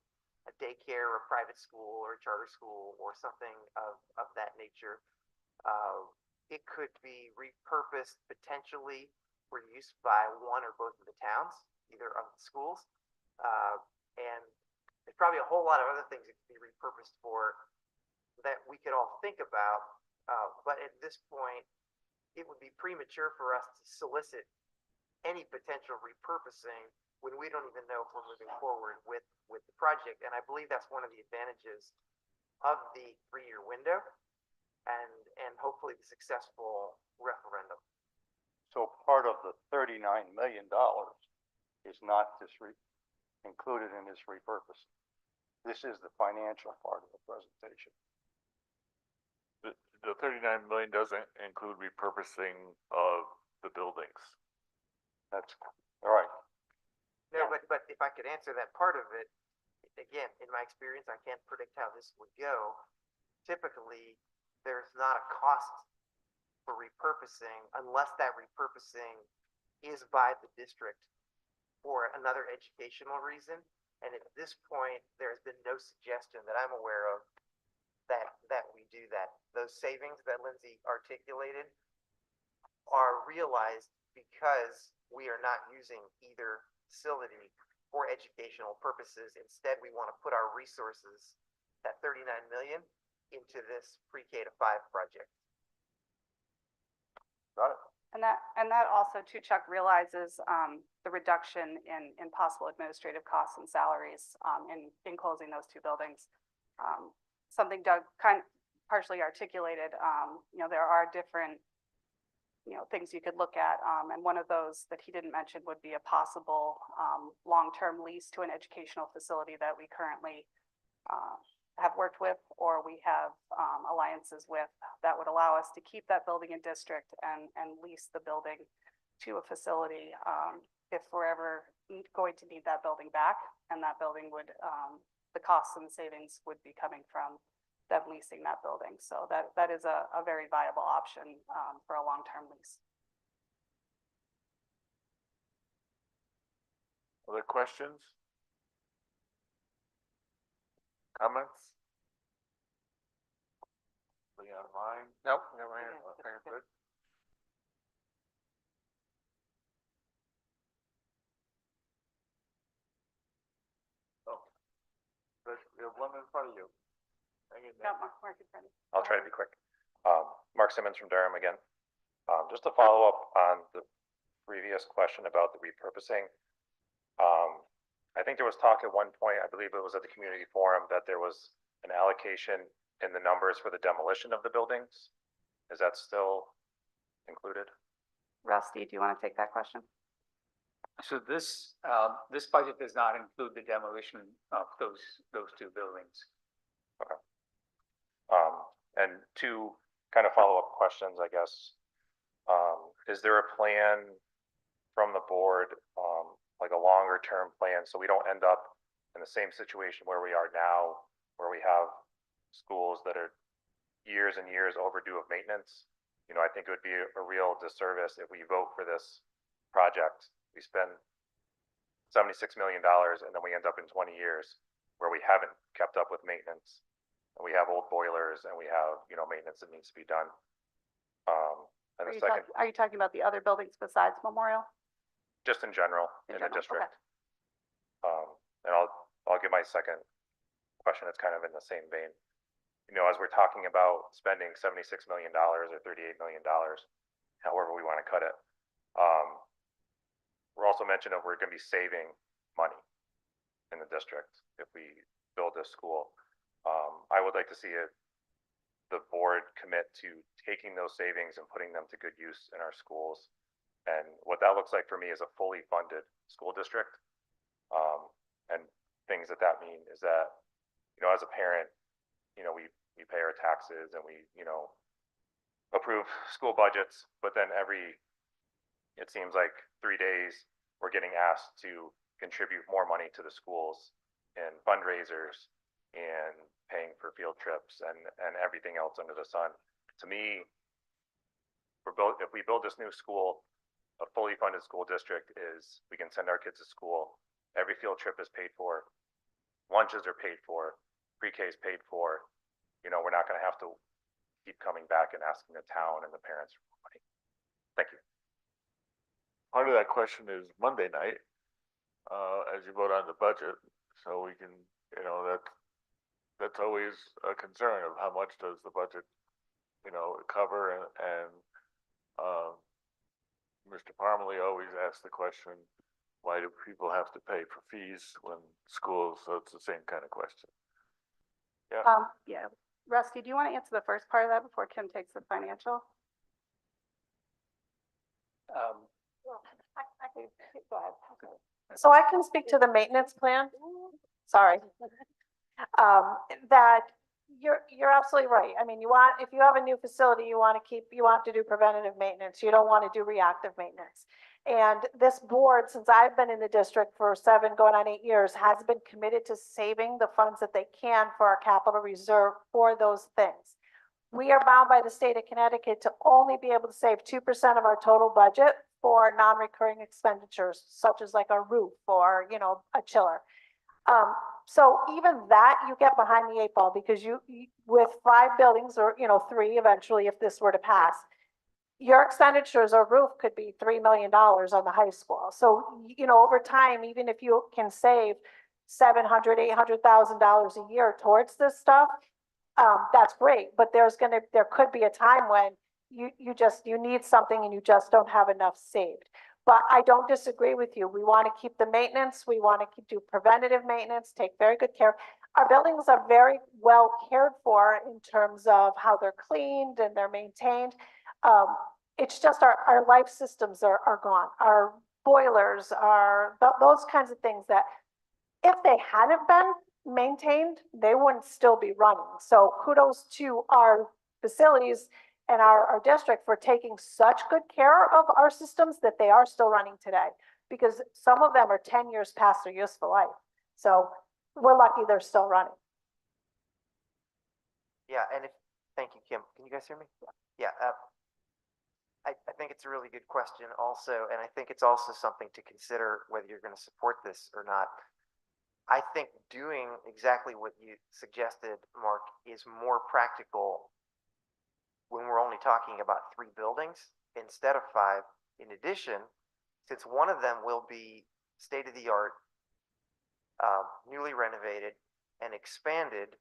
daycare or a private school or a charter school or something of that nature. It could be repurposed potentially for use by one or both of the towns, either of the schools. And there's probably a whole lot of other things it could be repurposed for that we could all think about. But at this point, it would be premature for us to solicit any potential repurposing when we don't even know if we're moving forward with the project. And I believe that's one of the advantages of the 3-year window and hopefully the successful referendum. So part of the $39 million is not included in this repurpose. This is the financial part of the presentation. The 39 million doesn't include repurposing of the buildings. That's all right. No, but if I could answer that part of it, again, in my experience, I can't predict how this would go. Typically, there's not a cost for repurposing unless that repurposing is by the district for another educational reason. And at this point, there's been no suggestion that I'm aware of that we do that. Those savings that Lindsay articulated are realized because we are not using either facility for educational purposes. Instead, we want to put our resources, that 39 million, into this pre-K to 5 project. Got it. And that also too, Chuck, realizes the reduction in possible administrative costs and salaries in closing those 2 buildings. Something Doug kind of partially articulated, there are different, things you could look at. And one of those that he didn't mention would be a possible long-term lease to an educational facility that we currently have worked with, or we have alliances with, that would allow us to keep that building in district and lease the building to a facility if we're ever going to need that building back. And that building would, the costs and savings would be coming from them leasing that building. So that is a very viable option for a long-term lease. Other questions? Comments? Anything on mine? Nope, never mind. Okay, good. Oh, but you have one in front of you. Hang in there. Got Mark in front of you. I'll try to be quick. Mark Simmons from Durham again. Just to follow up on the previous question about the repurposing. I think there was talk at one point, I believe it was at the community forum, that there was an allocation in the numbers for the demolition of the buildings. Is that still included? Rusty, do you want to take that question? So this budget does not include the demolition of those 2 buildings. And 2 kind of follow-up questions, I guess. Is there a plan from the board, like a longer term plan, so we don't end up in the same situation where we are now, where we have schools that are years and years overdue of maintenance? I think it would be a real disservice if we vote for this project. We spend $76 million and then we end up in 20 years where we haven't kept up with maintenance. And we have old boilers and we have, maintenance that needs to be done. And the second, Are you talking about the other buildings besides Memorial? just in general, in the general, district. And I'll give my second question. It's kind of in the same vein. As we're talking about spending $76 million or $38 million, however we want to cut it, we're also mentioning that we're going to be saving money in the district if we build this school. I would like to see the board commit to taking those savings and putting them to good use in our schools. And what that looks like for me is a fully funded school district. And things that mean is that, as a parent, we pay our taxes and we, approve school budgets, but then it seems like 3 days, we're getting asked to contribute more money to the schools in fundraisers and paying for field trips and everything else under the sun. To me, if we build this new school, a fully funded school district is, we can send our kids to school. Every field trip is paid for. Lunches are paid for. Pre-K is paid for. You know, we're not going to have to keep coming back and asking the town and the parents for money. Thank you. Part of that question is Monday night, as you vote on the budget, so we can, you know, that's always a concern of how much does the budget, you know, cover, and Mr. Parmalee always asks the question, why do people have to pay for fees when schools, so it's the same kind of question. Yeah. Yeah. Rusty, do you want to answer the first part of that before Kim takes the financial? Go ahead. So I can speak to the maintenance plan. Sorry. That you're absolutely right. I mean, if you have a new facility, you want to do preventative maintenance. You don't want to do reactive maintenance. And this board, since I've been in the district for 7 going on 8 years, has been committed to saving the funds that they can for our capital reserve for those things. We are bound by the state of Connecticut to only be able to save 2% of our total budget for non-recurring expenditures, such as like a roof or, you know, a chiller. So even that you get behind the 8 ball, because you with 5 buildings, or, you know, 3 eventually, if this were to pass, your expenditures or roof could be $3 million on the high school. So, you know, over time, even if you can save $700,000, $800,000 a year towards this stuff, that's great. But there could be a time when you need something and you just don't have enough saved. But I don't disagree with you. We want to keep the maintenance. We want to do preventative maintenance, take very good care. Our buildings are very well cared for in terms of how they're cleaned and they're maintained. It's just our life systems are gone. Our boilers are those kinds of things that if they hadn't been maintained, they wouldn't still be running. So kudos to our facilities and our district for taking such good care of our systems that they are still running today, because some of them are 10 years past their useful life. So we're lucky they're still running. Yeah, and thank you, Kim. Can you guys hear me? Yeah. I think it's a really good question also, and I think it's also something to consider whether you're going to support this or not. I think doing exactly what you suggested, Mark, is more practical when we're only talking about 3 buildings instead of 5. In addition, since one of them will be state-of-the-art, newly renovated and expanded,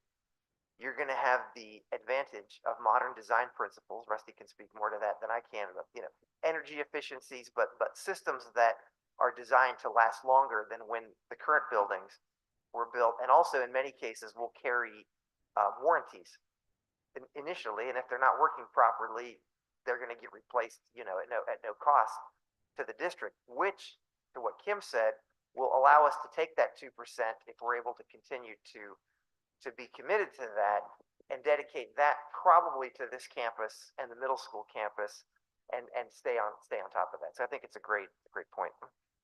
you're going to have the advantage of modern design principles. Rusty can speak more to that than I can, about, you know, energy efficiencies, but systems that are designed to last longer than when the current buildings were built, and also in many cases will carry warranties initially, and if they're not working properly, they're going to get replaced, you know, at no cost to the district, which, to what Kim said, will allow us to take that 2% if we're able to continue to be committed to that and dedicate that probably to this campus and the middle school campus and stay on top of that. So I think it's a great point.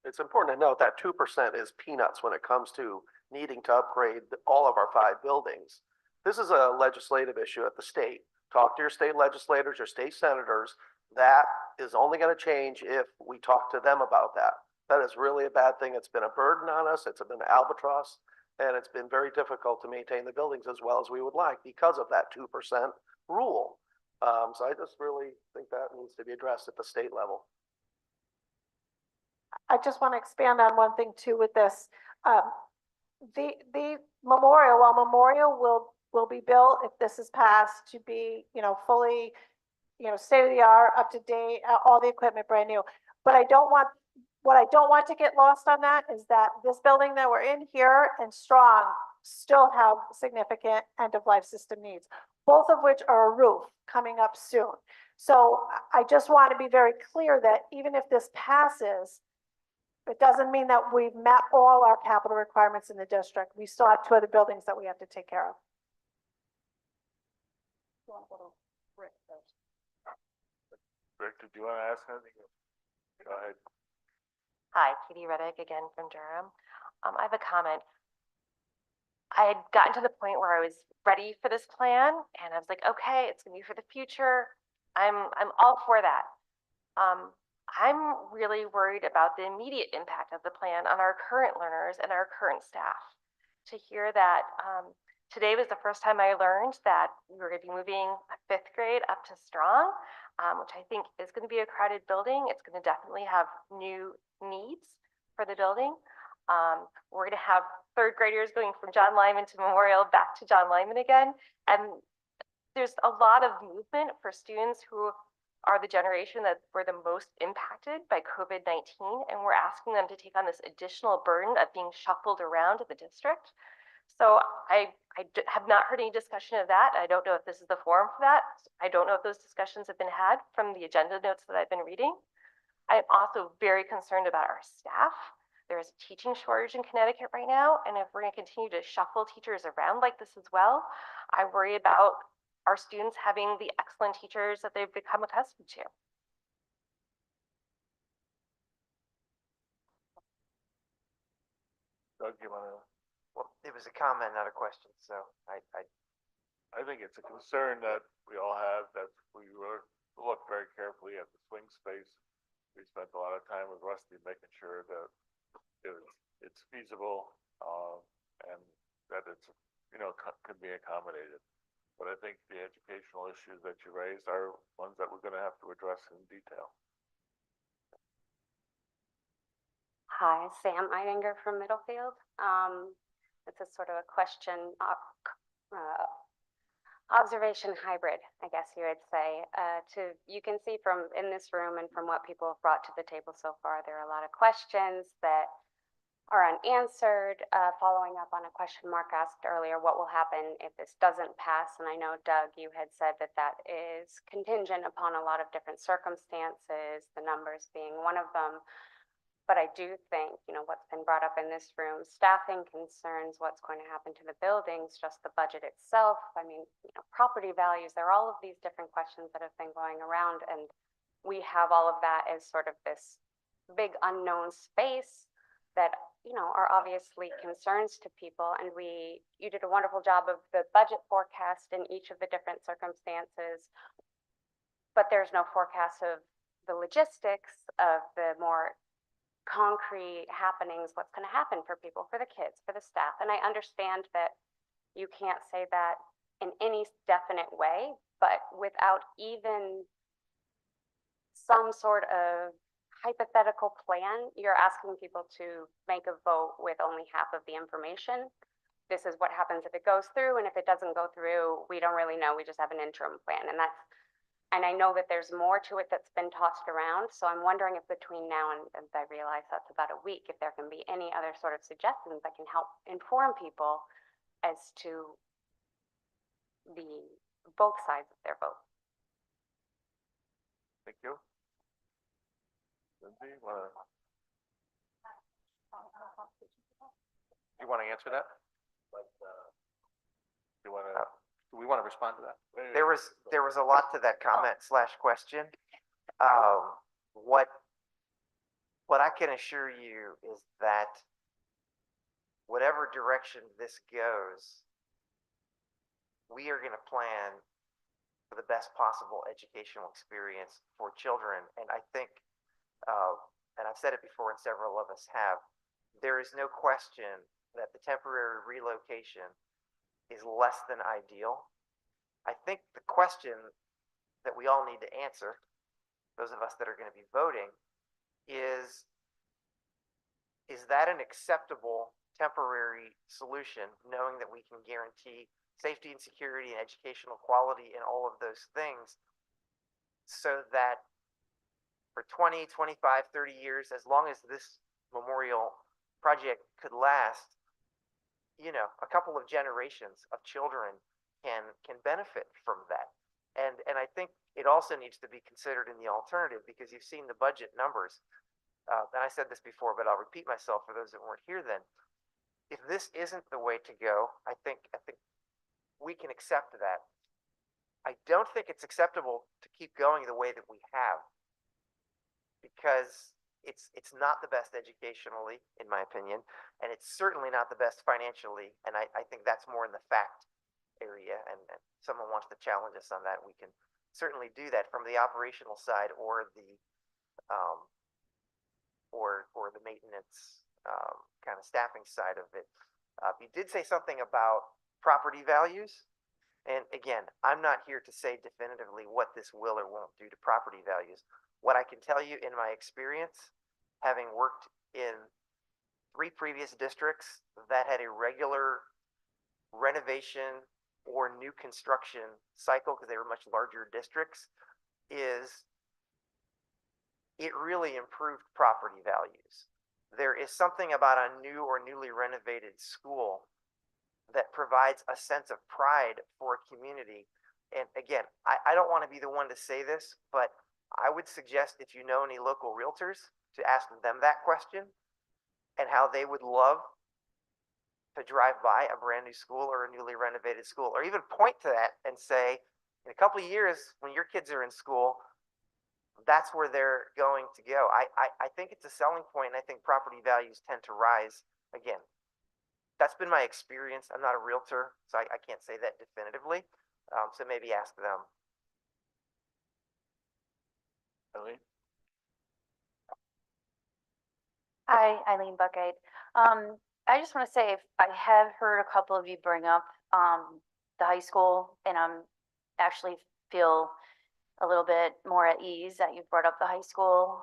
It's important to note that 2% is peanuts when it comes to needing to upgrade all of our 5 buildings. This is a legislative issue at the state. Talk to your state legislators, your state senators. That is only going to change if we talk to them about that. That is really a bad thing. It's been a burden on us. It's been an albatross, and it's been very difficult to maintain the buildings as well as we would like because of that 2% rule. So I just really think that needs to be addressed at the state level. I just want to expand on one thing too with this. The memorial will be built, if this is passed, to be, you know, fully, you know, state of the art, up to date, all the equipment brand new. But what I don't want to get lost on that is that this building that we're in here and Strong still have significant end of life system needs, both of which are a roof coming up soon. So I just want to be very clear that even if this passes, it doesn't mean that we've met all our capital requirements in the district. We still have 2 other buildings that we have to take care of. do you want to ask anything? Go ahead. Hi, Katie Reddick again from Durham. I have a comment. I had gotten to the point where I was ready for this plan and I was like, okay, it's gonna be for the future. I'm all for that. I'm really worried about the immediate impact of the plan on our current learners and our current staff. To hear that, today was the first time I learned that we were gonna be moving a 5th grade up to Strong, which I think is gonna be a crowded building. It's gonna definitely have new needs for the building. We're gonna have 3rd graders going from John Lyman to Memorial back to John Lyman again. And there's a lot of movement for students who are the generation that were the most impacted by COVID-19. And we're asking them to take on this additional burden of being shuffled around the district. So I have not heard any discussion of that. I don't know if this is the forum for that. I don't know if those discussions have been had from the agenda notes that I've been reading. I'm also very concerned about our staff. There is a teaching shortage in Connecticut right now, and if we're going to continue to shuffle teachers around like this as well, I worry about our students having the excellent teachers that they've become accustomed to. Doug, you want to? Well, it was a comment, not a question, so I think it's a concern that we all have, that we look very carefully at the swing space. We spent a lot of time with Rusty making sure that it's feasible, and that it's, could be accommodated. But I think the educational issues that you raised are ones that we're going to have to address in detail. Hi, Sam Eidinger from Middlefield. It's a sort of a question, observation hybrid, I guess you would say. You can see from in this room and from what people have brought to the table so far, there are a lot of questions that are unanswered. Following up on a question Mark asked earlier, what will happen if this doesn't pass? And I know, Doug, you had said that that is contingent upon a lot of different circumstances, the numbers being one of them. But I do think, what's been brought up in this room, staffing concerns, what's going to happen to the buildings, just the budget itself. I mean, property values, there are all of these different questions that have been going around. And we have all of that as sort of this big unknown space that, are obviously concerns to people. And you did a wonderful job of the budget forecast in each of the different circumstances. But there's no forecast of the logistics of the more concrete happenings, what's going to happen for people, for the kids, for the staff. And I understand that you can't say that in any definite way, but without even some sort of hypothetical plan, you're asking people to make a vote with only half of the information. This is what happens if it goes through, and if it doesn't go through, we don't really know. We just have an interim plan. And I know that there's more to it that's been tossed around. So I'm wondering if between now and I realize that's about a week, if there can be any other sort of suggestions that can help inform people as to both sides of their vote. Thank you. Lindsay, You want to answer that? you want to? Do we want to respond to that? there was a lot to that comment / question. What I can assure you is that whatever direction this goes, we are going to plan for the best possible educational experience for children. And I think, and I've said it before and several of us have, there is no question that the temporary relocation is less than ideal. I think the question that we all need to answer, those of us that are going to be voting, is that an acceptable temporary solution, knowing that we can guarantee safety and security and educational quality and all of those things, so that for 20, 25, 30 years, as long as this memorial project could last, a couple of generations of children can benefit from that. And I think it also needs to be considered in the alternative, because you've seen the budget numbers. And I said this before, but I'll repeat myself for those that weren't here then. If this isn't the way to go, I think we can accept that. I don't think it's acceptable to keep going the way that we have. because it's not the best educationally, in my opinion, and it's certainly not the best financially. And I think that's more in the fact area. And someone wants to challenge us on that, we can certainly do that from the operational side or the or the maintenance kind of staffing side of it. You did say something about property values. And again, I'm not here to say definitively what this will or won't do to property values. What I can tell you in my experience, having worked in 3 previous districts that had a regular renovation or new construction cycle, because they were much larger districts, is it really improved property values. There is something about a new or newly renovated school that provides a sense of pride for a community. And again, I don't want to be the one to say this, but I would suggest if you know any local realtors to ask them that question and how they would love to drive by a brand new school or a newly renovated school, or even point to that and say, in a couple of years when your kids are in school, that's where they're going to go. I think it's a selling point, and I think property values tend to rise. Again, that's been my experience. I'm not a realtor, so I can't say that definitively. So maybe ask them. Eileen? Hi, Eileen Buckeye. I just want to say, if I have heard a couple of you bring up the high school, and I'm actually feel a little bit more at ease that you brought up the high school.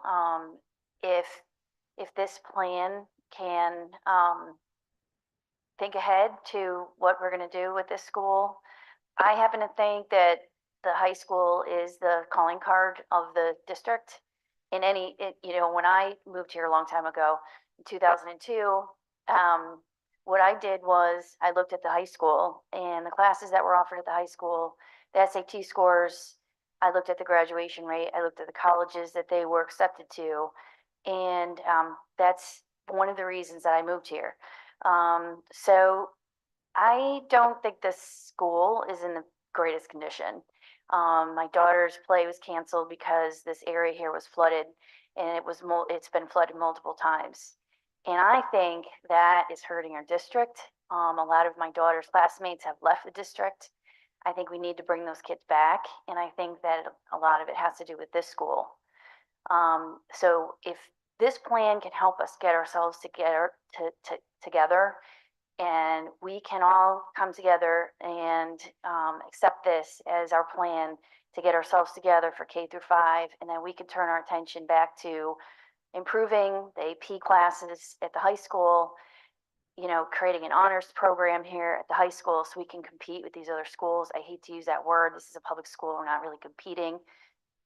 If this plan can think ahead to what we're going to do with this school, I happen to think that the high school is the calling card of the district. In any, when I moved here a long time ago, in 2002, what I did was I looked at the high school and the classes that were offered at the high school, the SAT scores. I looked at the graduation rate. I looked at the colleges that they were accepted to, and that's one of the reasons that I moved here. So I don't think this school is in the greatest condition. My daughter's play was canceled because this area here was flooded, and it's been flooded multiple times. And I think that is hurting our district. A lot of my daughter's classmates have left the district. I think we need to bring those kids back, and I think that a lot of it has to do with this school. So if this plan can help us get ourselves together, together, and we can all come together and accept this as our plan to get ourselves together for K through 5, and then we can turn our attention back to improving the AP classes at the high school, creating an honors program here at the high school so we can compete with these other schools. I hate to use that word. This is a public school. We're not really competing.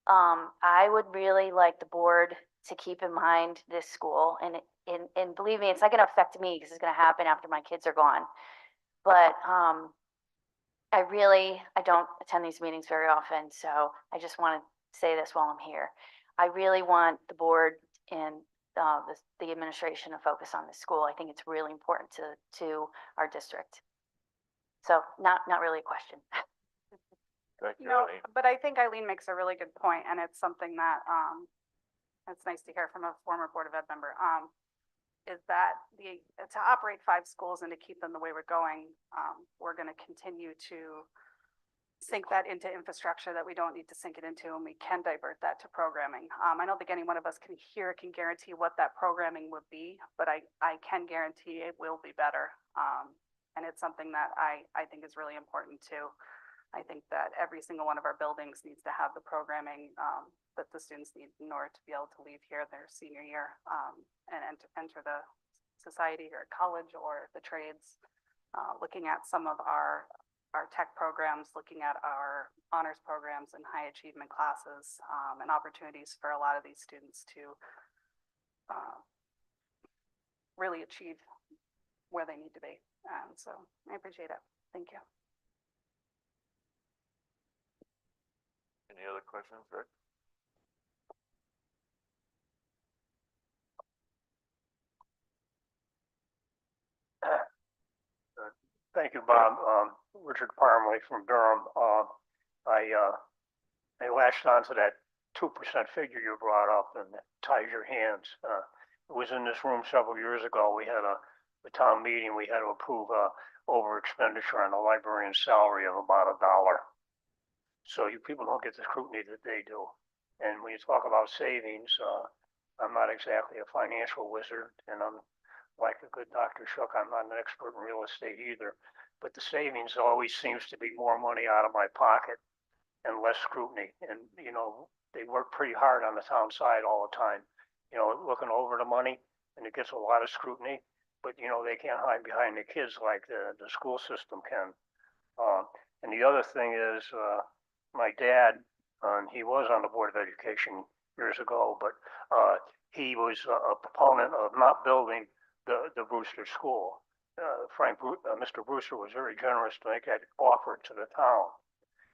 I would really like the board to keep in mind this school, and believe me, it's not going to affect me because it's going to happen after my kids are gone. But I don't attend these meetings very often, so I just want to say this while I'm here. I really want the board and the administration to focus on this school. I think it's really important to our district. So not really a question. Thank you, No, Eileen. but I think Eileen makes a really good point, and it's something that, it's nice to hear from a former Board of Ed member, is that to operate 5 schools and to keep them the way we're going, we're going to continue to sink that into infrastructure that we don't need to sink it into, and we can divert that to programming. I don't think any one of us can guarantee what that programming would be, but I can guarantee it will be better. And it's something that I think is really important too. I think that every single one of our buildings needs to have the programming that the students need in order to be able to leave here their senior year and enter the society or college or the trades. Looking at some of our tech programs, looking at our honors programs and high achievement classes, and opportunities for a lot of these students to really achieve where they need to be. So I appreciate it. Thank you. Any other questions, Rick? Thank you, Bob. Richard Parmley from Durham. I latched onto that 2% figure you brought up and that ties your hands. It was in this room several years ago. We had a town meeting. We had to approve a over expenditure on the librarian's salary of about $1. So you people don't get the scrutiny that they do. And when you talk about savings, I'm not exactly a financial wizard, and I'm like a good Dr. Shook, I'm not an expert in real estate either. But the savings always seems to be more money out of my pocket and less scrutiny. And, you know, they work pretty hard on the town side all the time, you know, looking over the money, and it gets a lot of scrutiny. But, you know, they can't hide behind the kids like the school system can. And the other thing is, my dad, he was on the Board of Education years ago, but he was a proponent of not building the Brewster School. Mr. Brewster was very generous to make that offer to the town.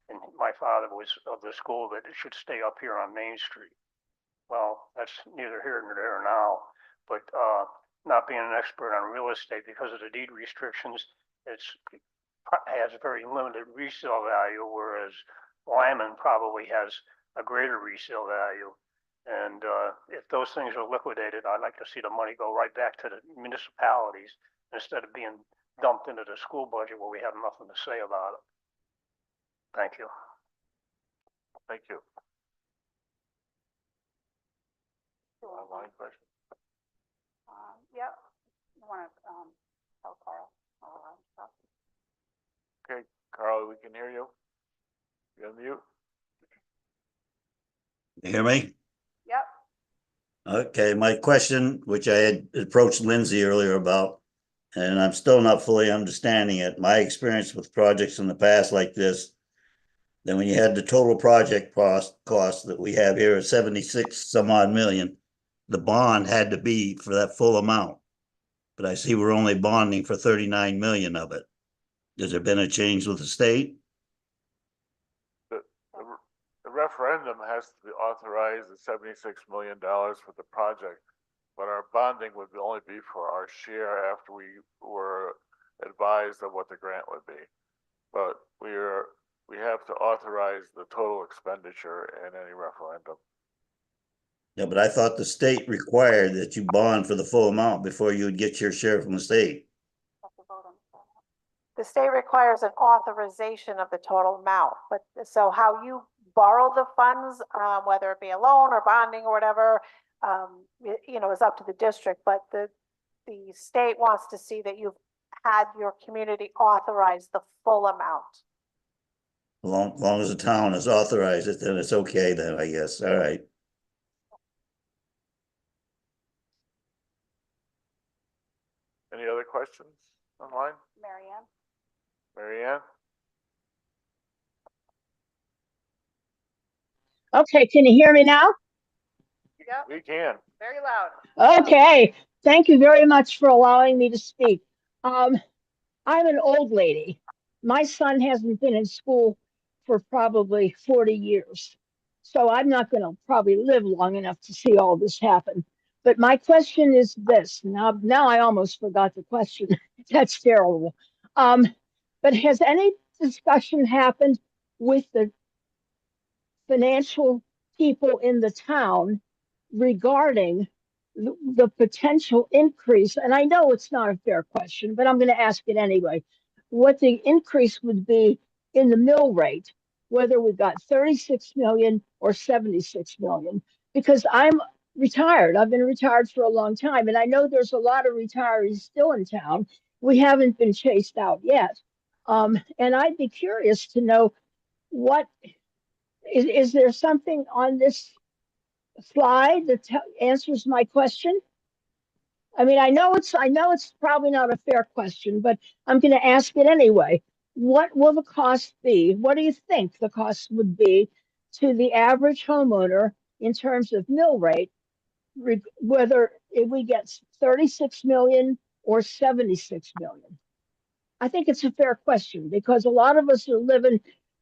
And my father was of the school that it should stay up here on Main Street. Well, that's neither here nor there now, but not being an expert on real estate because of the deed restrictions, it has very limited resale value, whereas Lyman probably has a greater resale value. And if those things are liquidated, I'd like to see the money go right back to the municipalities instead of being dumped into the school budget where we have nothing to say about it. Thank you. Thank you. Online question? Yep. You want to tell Carl? Okay, Carl, we can hear you. You on mute? You hear me? Yep. Okay, my question, which I had approached Lindsay earlier about, and I'm still not fully understanding it. My experience with projects in the past like this, then when you had the total project cost that we have here at 76 some odd million, the bond had to be for that full amount. But I see we're only bonding for 39 million of it. Has there been a change with the state? The referendum has to authorize the $76 million for the project, but our bonding would only be for our share after we were advised of what the grant would be. But we have to authorize the total expenditure in any referendum. Yeah, but I thought the state required that you bond for the full amount before you would get your share from the state. The state requires an authorization of the total amount, but so how you borrow the funds, whether it be a loan or bonding or whatever, you know, is up to the district, but the state wants to see that you've had your community authorize the full amount. Long as the town has authorized it, then it's okay then, I guess. All right. Any other questions online? Marianne? Marianne? Okay, can you hear me now? Yep. We can. Very loud. Okay, thank you very much for allowing me to speak. I'm an old lady. My son hasn't been in school for probably 40 years. So I'm not going to probably live long enough to see all this happen. But my question is this. Now I almost forgot the question. That's terrible. But has any discussion happened with the financial people in the town regarding the potential increase? And I know it's not a fair question, but I'm going to ask it anyway. What the increase would be in the mill rate, whether we got 36 million or 76 million, because I'm retired. I've been retired for a long time, and I know there's a lot of retirees still in town. We haven't been chased out yet. And I'd be curious to know what is there something on this slide that answers my question? I mean, I know it's probably not a fair question, but I'm going to ask it anyway. What will the cost be? What do you think the cost would be to the average homeowner in terms of mill rate, whether we get 36 million or 76 million? I think it's a fair question because a lot of us are living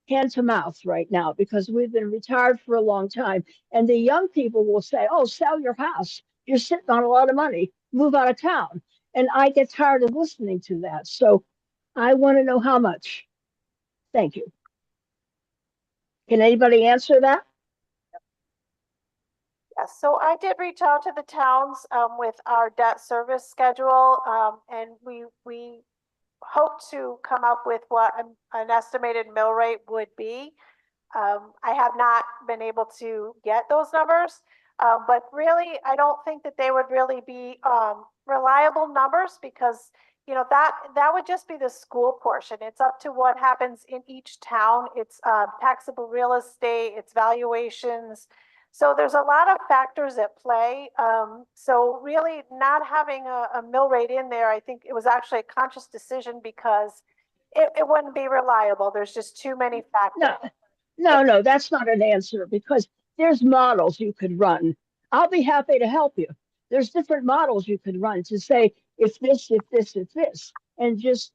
hand to mouth right now because we've been retired for a long time. And the young people will say, oh, sell your house. You're sitting on a lot of money. Move out of town. And I get tired of listening to that. So I want to know how much. Thank you. Can anybody answer that? Yes, so I did reach out to the towns, with our debt service schedule, and we hope to come up with what an estimated mill rate would be. I have not been able to get those numbers, but really, I don't think that they would really be, reliable numbers because, you know, that would just be the school portion. It's up to what happens in each town. It's, taxable real estate, it's valuations. So there's a lot of factors at play. So really not having a mill rate in there, I think it was actually a conscious decision because it wouldn't be reliable. There's just too many factors. No, that's not an answer because there's models you could run. I'll be happy to help you. There's different models you could run to say, if this, if this, if this, and just,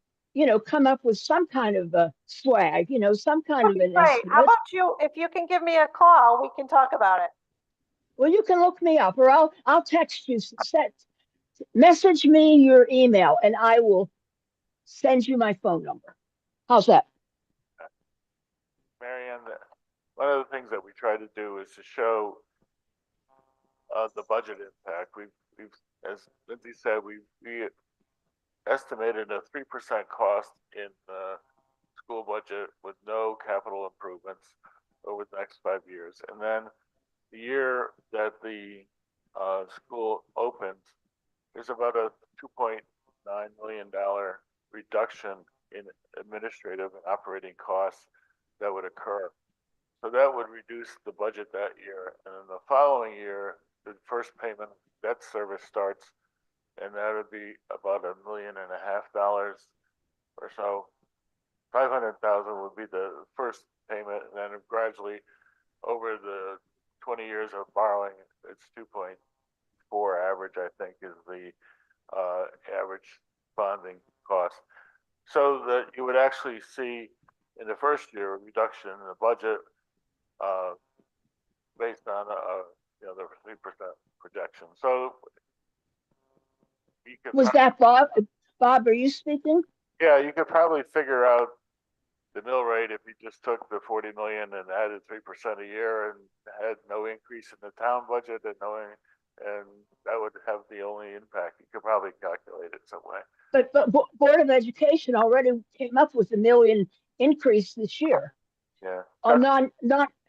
come up with some kind of a swag, some kind of an Right. How estimate. about you, if you can give me a call, we can talk about it. Well, you can look me up or I'll text you, message me your email and I will send you my phone number. How's that? Marianne, one of the things that we try to do is to show the budget impact. We've, as Lindsay said, we estimated a 3% cost in the school budget with no capital improvements over the next 5 years. And then the year that the school opens, there's about a $2.9 million reduction in administrative and operating costs that would occur. So that would reduce the budget that year. And then the following year, the first payment debt service starts, and that would be about $1.5 million or so. 500,000 would be the first payment, and then gradually over the 20 years of borrowing, it's 2.4 average, I think, is the average bonding cost. So that you would actually see in the first year a reduction in the budget based on the 3% projection. So you could Was that Bob? Bob, are you speaking? Yeah, you could probably figure out the mill rate if you just took the 40 million and added 3% a year and had no increase in the town budget and that would have the only impact. You could probably calculate it some way. But Board of Education already came up with $1 million increase this year. Yeah.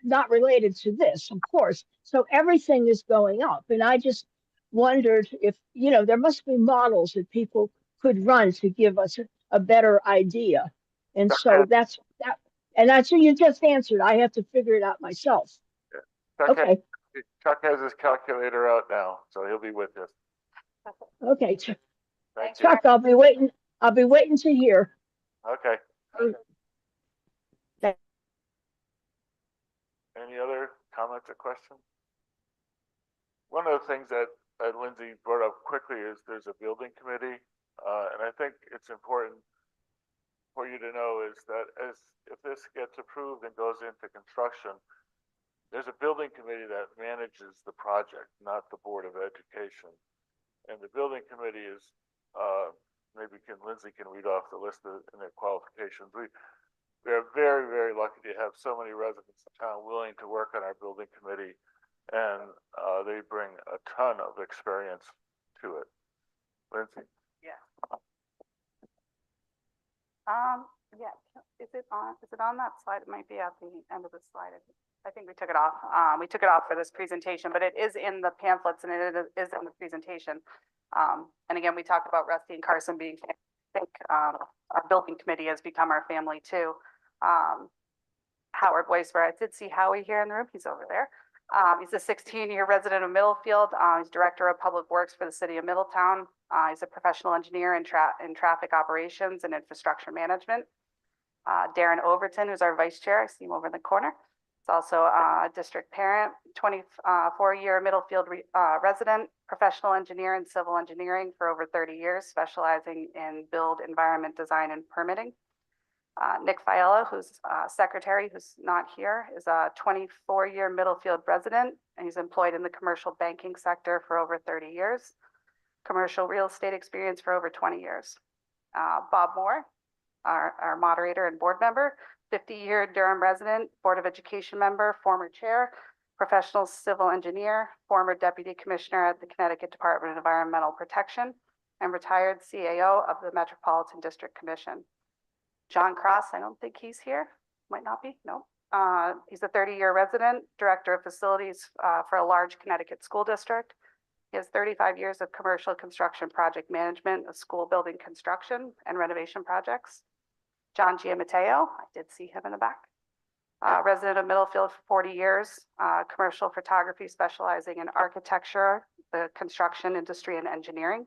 Not related to this, of course. So everything is going up. And I just wondered if, there must be models that people could run to give us a better idea. And so that's that. And that's what you just answered. I have to figure it out myself. Yeah. Okay. Chuck has his calculator out now, so he'll be with us. Okay. Thank you. Chuck, I'll be waiting to hear. Okay. Any other comments or questions? One of the things that Lindsay brought up quickly is there's a building committee, and I think it's important for you to know is that if this gets approved and goes into construction, there's a building committee that manages the project, not the Board of Education. And the building committee is, Lindsay can read off the list of their qualifications. We are very, very lucky to have so many residents in town willing to work on our building committee, and they bring a ton of experience to it. Lindsay? Yeah. Yeah, is it on that slide? It might be at the end of the slide. I think we took it off. We took it off for this presentation, but it is in the pamphlets and it is in the presentation. And again, we talked about Rusty and Carson being, I think, our building committee has become our family too. Howard Weisberg, I did see Howie here in the room. He's over there. He's a 16-year resident of Middlefield. He's director of public works for the city of Middletown. He's a professional engineer in traffic operations and infrastructure management. Darren Overton, who's our vice chair, I see him over in the corner. He's also a district parent, 24-year Middlefield resident, professional engineer in civil engineering for over 30 years, specializing in build, environment design, and permitting. Nick Fiella, who's secretary, who's not here, is a 24-year Middlefield resident, and he's employed in the commercial banking sector for over 30 years, commercial real estate experience for over 20 years. Bob Moore, our moderator and board member, 50-year Durham resident, Board of Education member, former chair, professional civil engineer, former deputy commissioner at the Connecticut Department of Environmental Protection, and retired CAO of the Metropolitan District Commission. John Cross, I don't think he's here, might not be, no. He's a 30-year resident, director of facilities for a large Connecticut school district. He has 35 years of commercial construction project management of school building construction and renovation projects. John Giammatteo, I did see him in the back. Resident of Middlefield for 40 years, commercial photography specializing in architecture, the construction industry and engineering.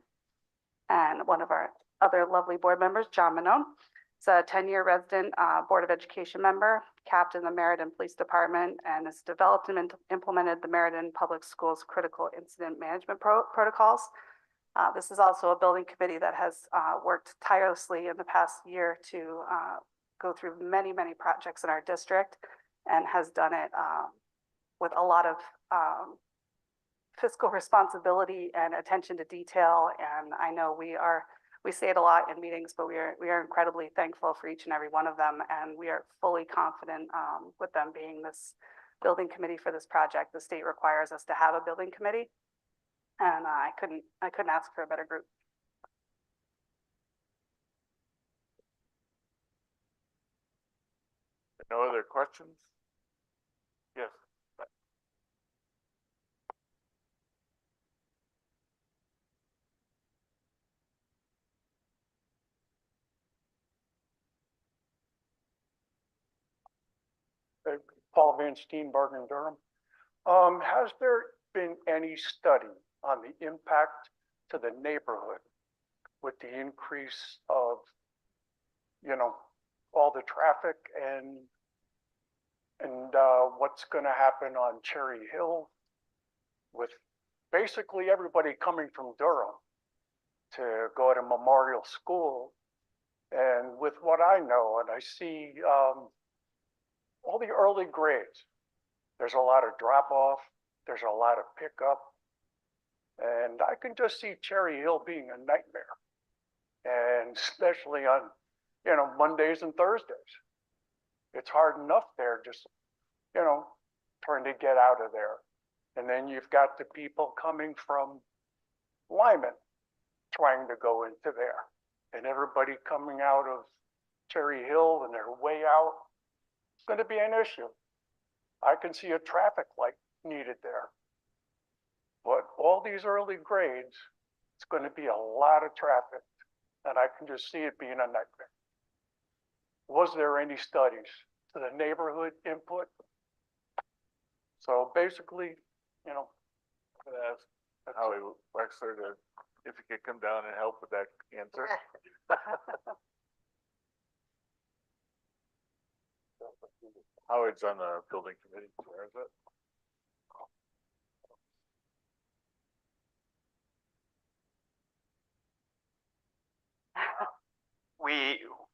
And one of our other lovely board members, John Manone. He's a 10-year resident Board of Education member, captain of the Meriden Police Department, and has developed and implemented the Meriden Public Schools Critical Incident Management Protocols. This is also a building committee that has worked tirelessly in the past year to go through many, many projects in our district and has done it with a lot of fiscal responsibility and attention to detail. And I know we say it a lot in meetings, but we are incredibly thankful for each and every one of them. And we are fully confident with them being this building committee for this project. The state requires us to have a building committee. And I couldn't ask for a better group. No other questions? Yes. Paul Van Steenbergen, Durham. Has there been any study on the impact to the neighborhood with the increase of, all the traffic and what's going to happen on Cherry Hill with basically everybody coming from Durham to go to Memorial School? And with what I know, and I see all the early grades, there's a lot of drop off, there's a lot of pickup, and I can just see Cherry Hill being a nightmare, and especially on, Mondays and Thursdays. It's hard enough there just, trying to get out of there. And then you've got the people coming from Lyman trying to go into there, and everybody coming out of Cherry Hill and their way out. It's going to be an issue. I can see a traffic light needed there. But all these early grades, it's going to be a lot of traffic, and I can just see it being a nightmare. Was there any studies to the neighborhood input? So basically, I'm going to ask Howie Wexler if he could come down and help with that answer. Howard's on the building committee. Where is it?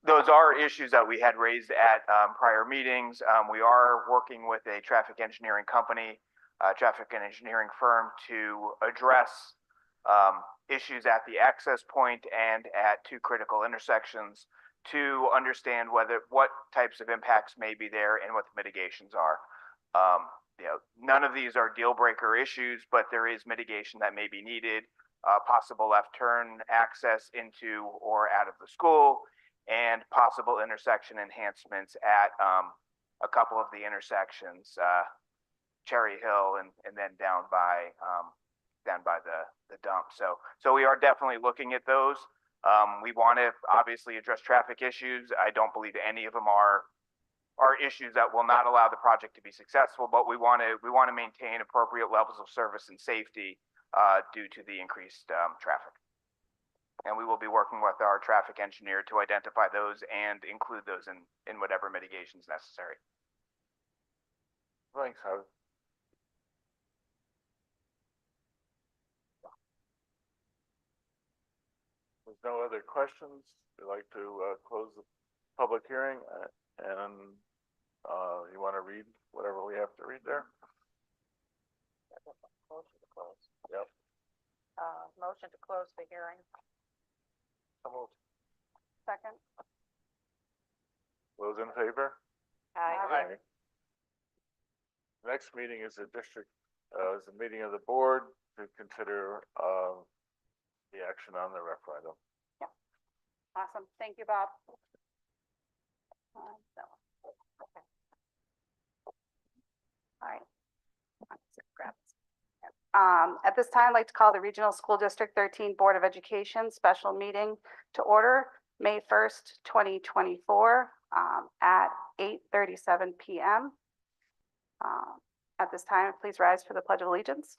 Those are issues that we had raised at prior meetings. We are working with a traffic engineering company, traffic and engineering firm to address issues at the access point and at two critical intersections to understand what types of impacts may be there and what the mitigations are. None of these are deal breaker issues, but there is mitigation that may be needed, possible left turn access into or out of the school, and possible intersection enhancements at a couple of the intersections, Cherry Hill and then down by the dump. So we are definitely looking at those. We want to obviously address traffic issues. I don't believe any of them are issues that will not allow the project to be successful, but we want to maintain appropriate levels of service and safety due to the increased traffic. And we will be working with our traffic engineer to identify those and include those in whatever mitigation is necessary. Thanks, Howard. There's no other questions. We'd like to close the public hearing, and you want to read whatever we have to read there? Motion to close. Yep. Motion to close the hearing. Second. Those in favor? Aye. Next next meeting is a meeting of the board to consider, the action on the referendum. Awesome. Thank you, Bob. Okay. All right. At this time, I'd like to call the Regional School District 13 Board of Education special meeting to order, May 1st, 2024, at 8:37 p.m. At this time, please rise for the Pledge of Allegiance.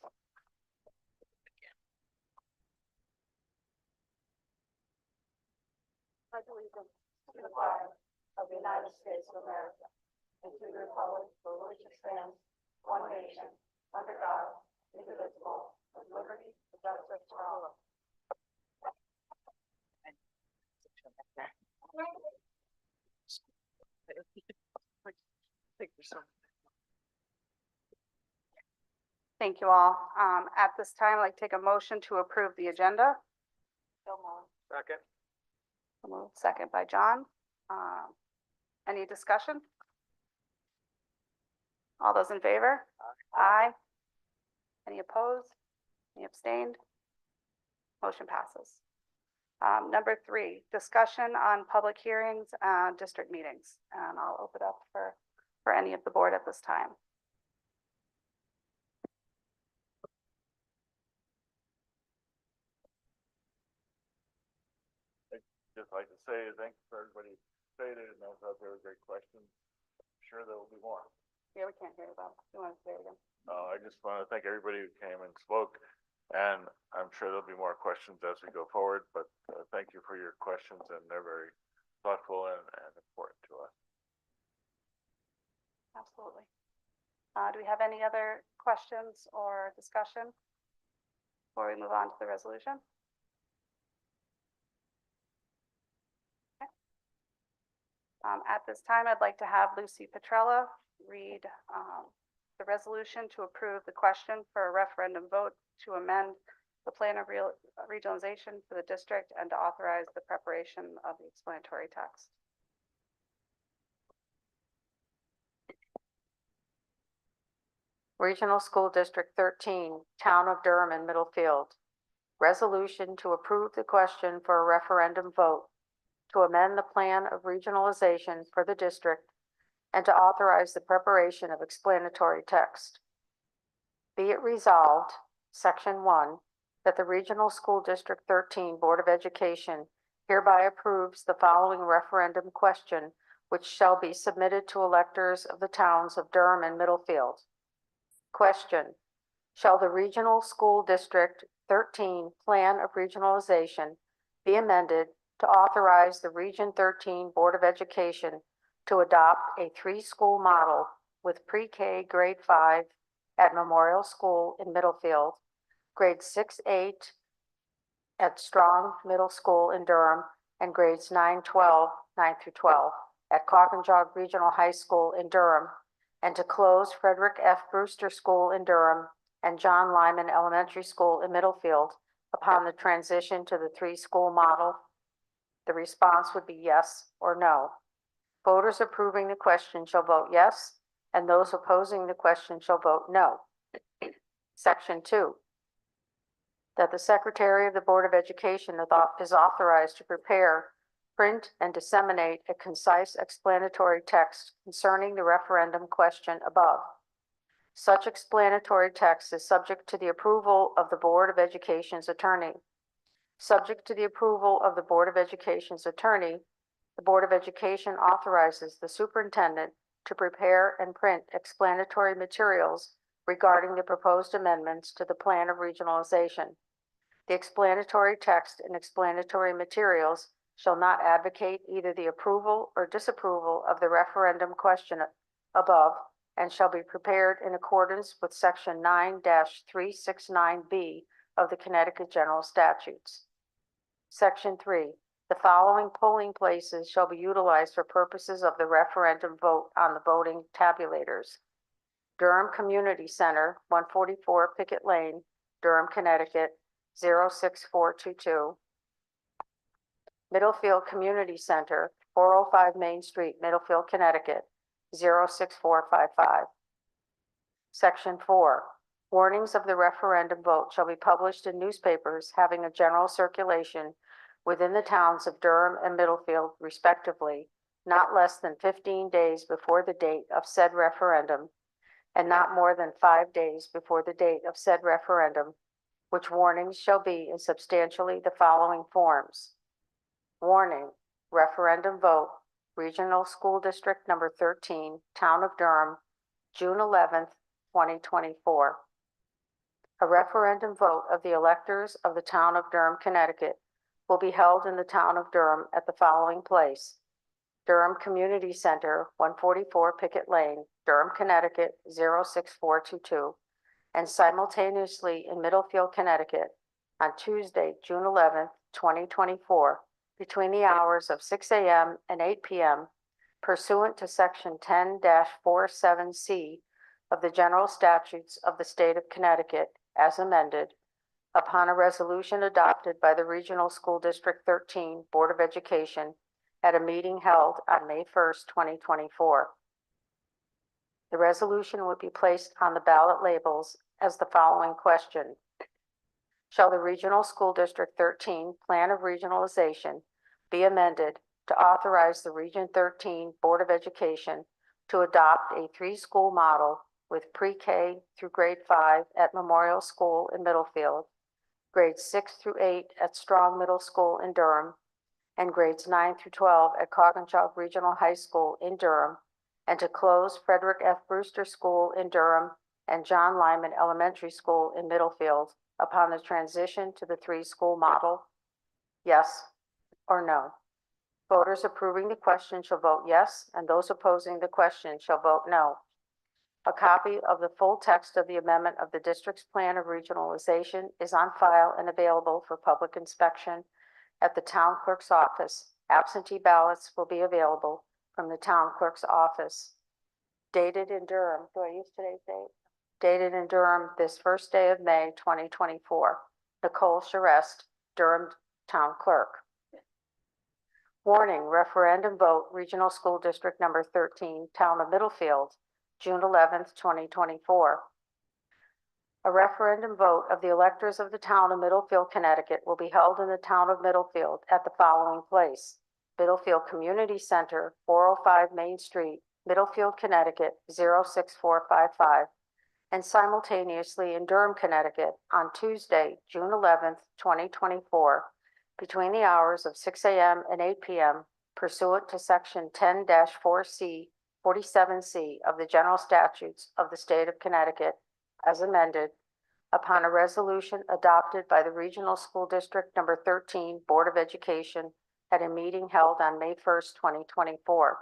Pledge allegiance to the flag of the United States of America and to the republic for which it stands, one nation, under God, indivisible, with liberty and justice for all. Thank you all. At this time, I'd like to take a motion to approve the agenda. Second. Second by John. Any discussion? All those in favor? Aye. Any opposed? Any abstained? Motion passes. Number 3, discussion on public hearings and district meetings. And I'll open up for any of the board at this time. Just like to say thank you for everybody who stated, and I thought they were great questions. I'm sure there will be more. Yeah, we can't hear you, Bob. You want to say it again? I just want to thank everybody who came and spoke, and I'm sure there'll be more questions as we go forward, but thank you for your questions, and they're very thoughtful and important to us. Absolutely. Do we have any other questions or discussion before we move on to the resolution? Okay. At this time, I'd like to have Lucy Petrella read the resolution to approve the question for a referendum vote to amend the plan of regionalization for the district and to authorize the preparation of the explanatory text. Regional School District 13, Town of Durham and Middlefield. Resolution to approve the question for a referendum vote to amend the plan of regionalization for the district and to authorize the preparation of explanatory text. Be it resolved, Section 1, that the Regional School District 13 Board of Education hereby approves the following referendum question, which shall be submitted to electors of the towns of Durham and Middlefield. Question: shall the Regional School District 13 Plan of Regionalization be amended to authorize the Region 13 Board of Education to adopt a 3-school model with pre-K grade 5 at Memorial School in Middlefield, grades 6-8 at Strong Middle School in Durham, and grades 9-12, 9 through 12 at Clock-and-Jog Regional High School in Durham, and to close Frederick F. Brewster School in Durham and John Lyman Elementary School in Middlefield upon the transition to the 3-school model? The response would be yes or no. Voters approving the question shall vote yes, and those opposing the question shall vote no. Section 2, that the Secretary of the Board of Education is authorized to prepare, print, and disseminate a concise explanatory text concerning the referendum question above. Such explanatory text is subject to the approval of the Board of Education's attorney. Subject to the approval of the Board of Education's attorney, the Board of Education authorizes the superintendent to prepare and print explanatory materials regarding the proposed amendments to the plan of regionalization. The explanatory text and explanatory materials shall not advocate either the approval or disapproval of the referendum question above and shall be prepared in accordance with Section 9-369B of the Connecticut General Statutes. Section 3, the following polling places shall be utilized for purposes of the referendum vote on the voting tabulators: Durham Community Center, 144 Pickett Lane, Durham, Connecticut, 06422. Middlefield Community Center, 405 Main Street, Middlefield, Connecticut, 06455. Section 4, warnings of the referendum vote shall be published in newspapers having a general circulation within the towns of Durham and Middlefield respectively, not less than 15 days before the date of said referendum, and not more than 5 days before the date of said referendum, which warnings shall be in substantially the following forms. Warning, referendum vote, Regional School District Number 13, Town of Durham, June 11th, 2024. A referendum vote of the electors of the Town of Durham, Connecticut will be held in the Town of Durham at the following place: Durham Community Center, 144 Pickett Lane, Durham, Connecticut, 06422, and simultaneously in Middlefield, Connecticut, on Tuesday, June 11th, 2024, between the hours of 6 a.m. and 8 p.m., pursuant to Section 10-47C of the General Statutes of the State of Connecticut, as amended, upon a resolution adopted by the Regional School District 13 Board of Education at a meeting held on May 1st, 2024. The resolution would be placed on the ballot labels as the following question: shall the Regional School District 13 Plan of Regionalization be amended to authorize the Region 13 Board of Education to adopt a 3-school model with pre-K through grade 5 at Memorial School in Middlefield, grades 6 through 8 at Strong Middle School in Durham, and grades 9 through 12 at Coggins Regional High School in Durham, and to close Frederick F. Brewster School in Durham and John Lyman Elementary School in Middlefield upon the transition to the 3-school model? Yes or no? Voters approving the question shall vote yes, and those opposing the question shall vote no. A copy of the full text of the amendment of the district's plan of regionalization is on file and available for public inspection at the town clerk's office. Absentee ballots will be available from the town clerk's office. Dated in Durham, do I use today's date? Dated in Durham this first day of May, 2024. Nicole Charest, Durham Town Clerk. Warning, referendum vote, Regional School District Number 13, Town of Middlefield, June 11th, 2024. A referendum vote of the electors of the Town of Middlefield, Connecticut will be held in the Town of Middlefield at the following place: Middlefield Community Center, 405 Main Street, Middlefield, Connecticut, 06455, and simultaneously in Durham, Connecticut, on Tuesday, June 11th, 2024, between the hours of 6 a.m. and 8 p.m., pursuant to Section 10-47C of the General Statutes of the State of Connecticut, as amended, upon a resolution adopted by the Regional School District Number 13 Board of Education at a meeting held on May 1st, 2024.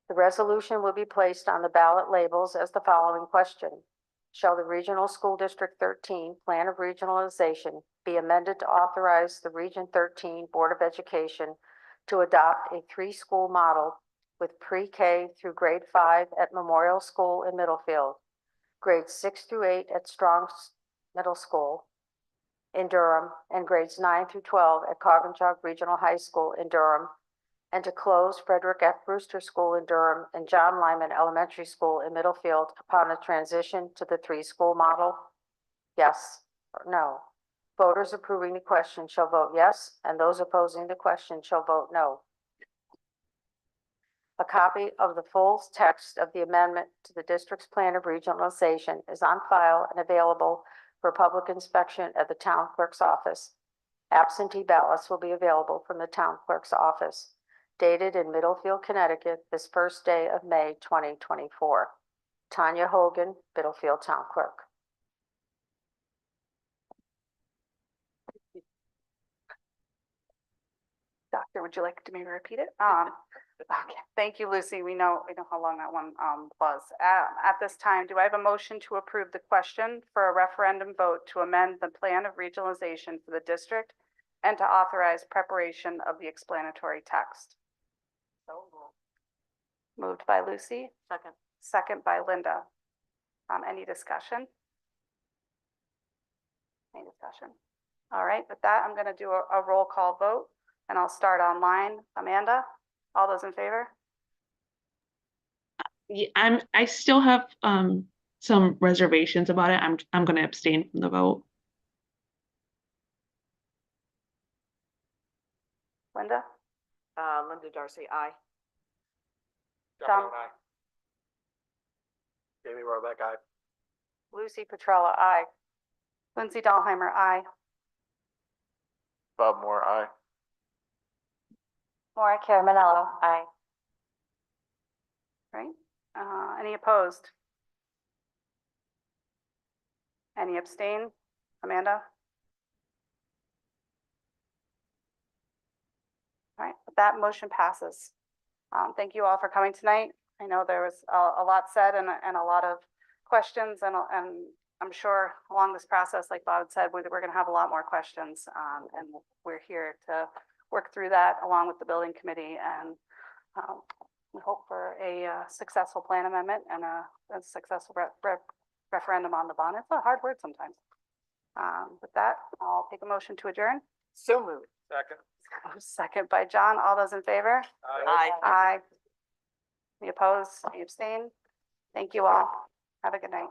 The resolution will be placed on the ballot labels as the following question: shall the Regional School District 13 Plan of Regionalization be amended to authorize the Region 13 Board of Education to adopt a 3-school model with pre-K through grade 5 at Memorial School in Middlefield, grades 6 through 8 at Strong Middle School in Durham, and grades 9 through 12 at Coggins Regional High School in Durham, and to close Frederick F. Brewster School in Durham and John Lyman Elementary School in Middlefield upon the transition to the 3-school model? Yes or no? Voters approving the question shall vote yes, and those opposing the question shall vote no. A copy of the full text of the amendment to the district's plan of regionalization is on file and available for public inspection at the town clerk's office. Absentee ballots will be available from the town clerk's office. Dated in Middlefield, Connecticut, this first day of May, 2024. Tanya Hogan, Middlefield Town Clerk. Doctor, would you like me to repeat it? Okay, thank you, Lucy. We know how long that one was. At this time, do I have a motion to approve the question for a referendum vote to amend the plan of regionalization for the district and to authorize preparation of the explanatory text? So moved by Lucy. Second. Second by Linda. Any discussion? Any discussion? All right, with that, I'm going to do a roll call vote, and I'll start online. Amanda, all those in favor? Yeah, I still have some reservations about it. I'm going to abstain from the vote. Linda? Linda Darcy, aye. John? Jamie Roback, aye. Lucy Petrella, aye. Lindsay Dahlheimer, aye. Bob Moore, aye. Maura Caramanello, aye. Right? Any opposed? Any abstain? Amanda? All right, that motion passes. Thank you all for coming tonight. I know there was a lot said and a lot of questions, and I'm sure along this process, like Bob said, we're going to have a lot more questions, and we're here to work through that along with the building committee, and we hope for a successful plan amendment and a successful referendum on the bond. It's a hard word sometimes. With that, I'll take a motion to adjourn. So moved. Second. Second by John. All those in favor? Aye. Aye. Any opposed? Any abstain? Thank you all. Have a good night.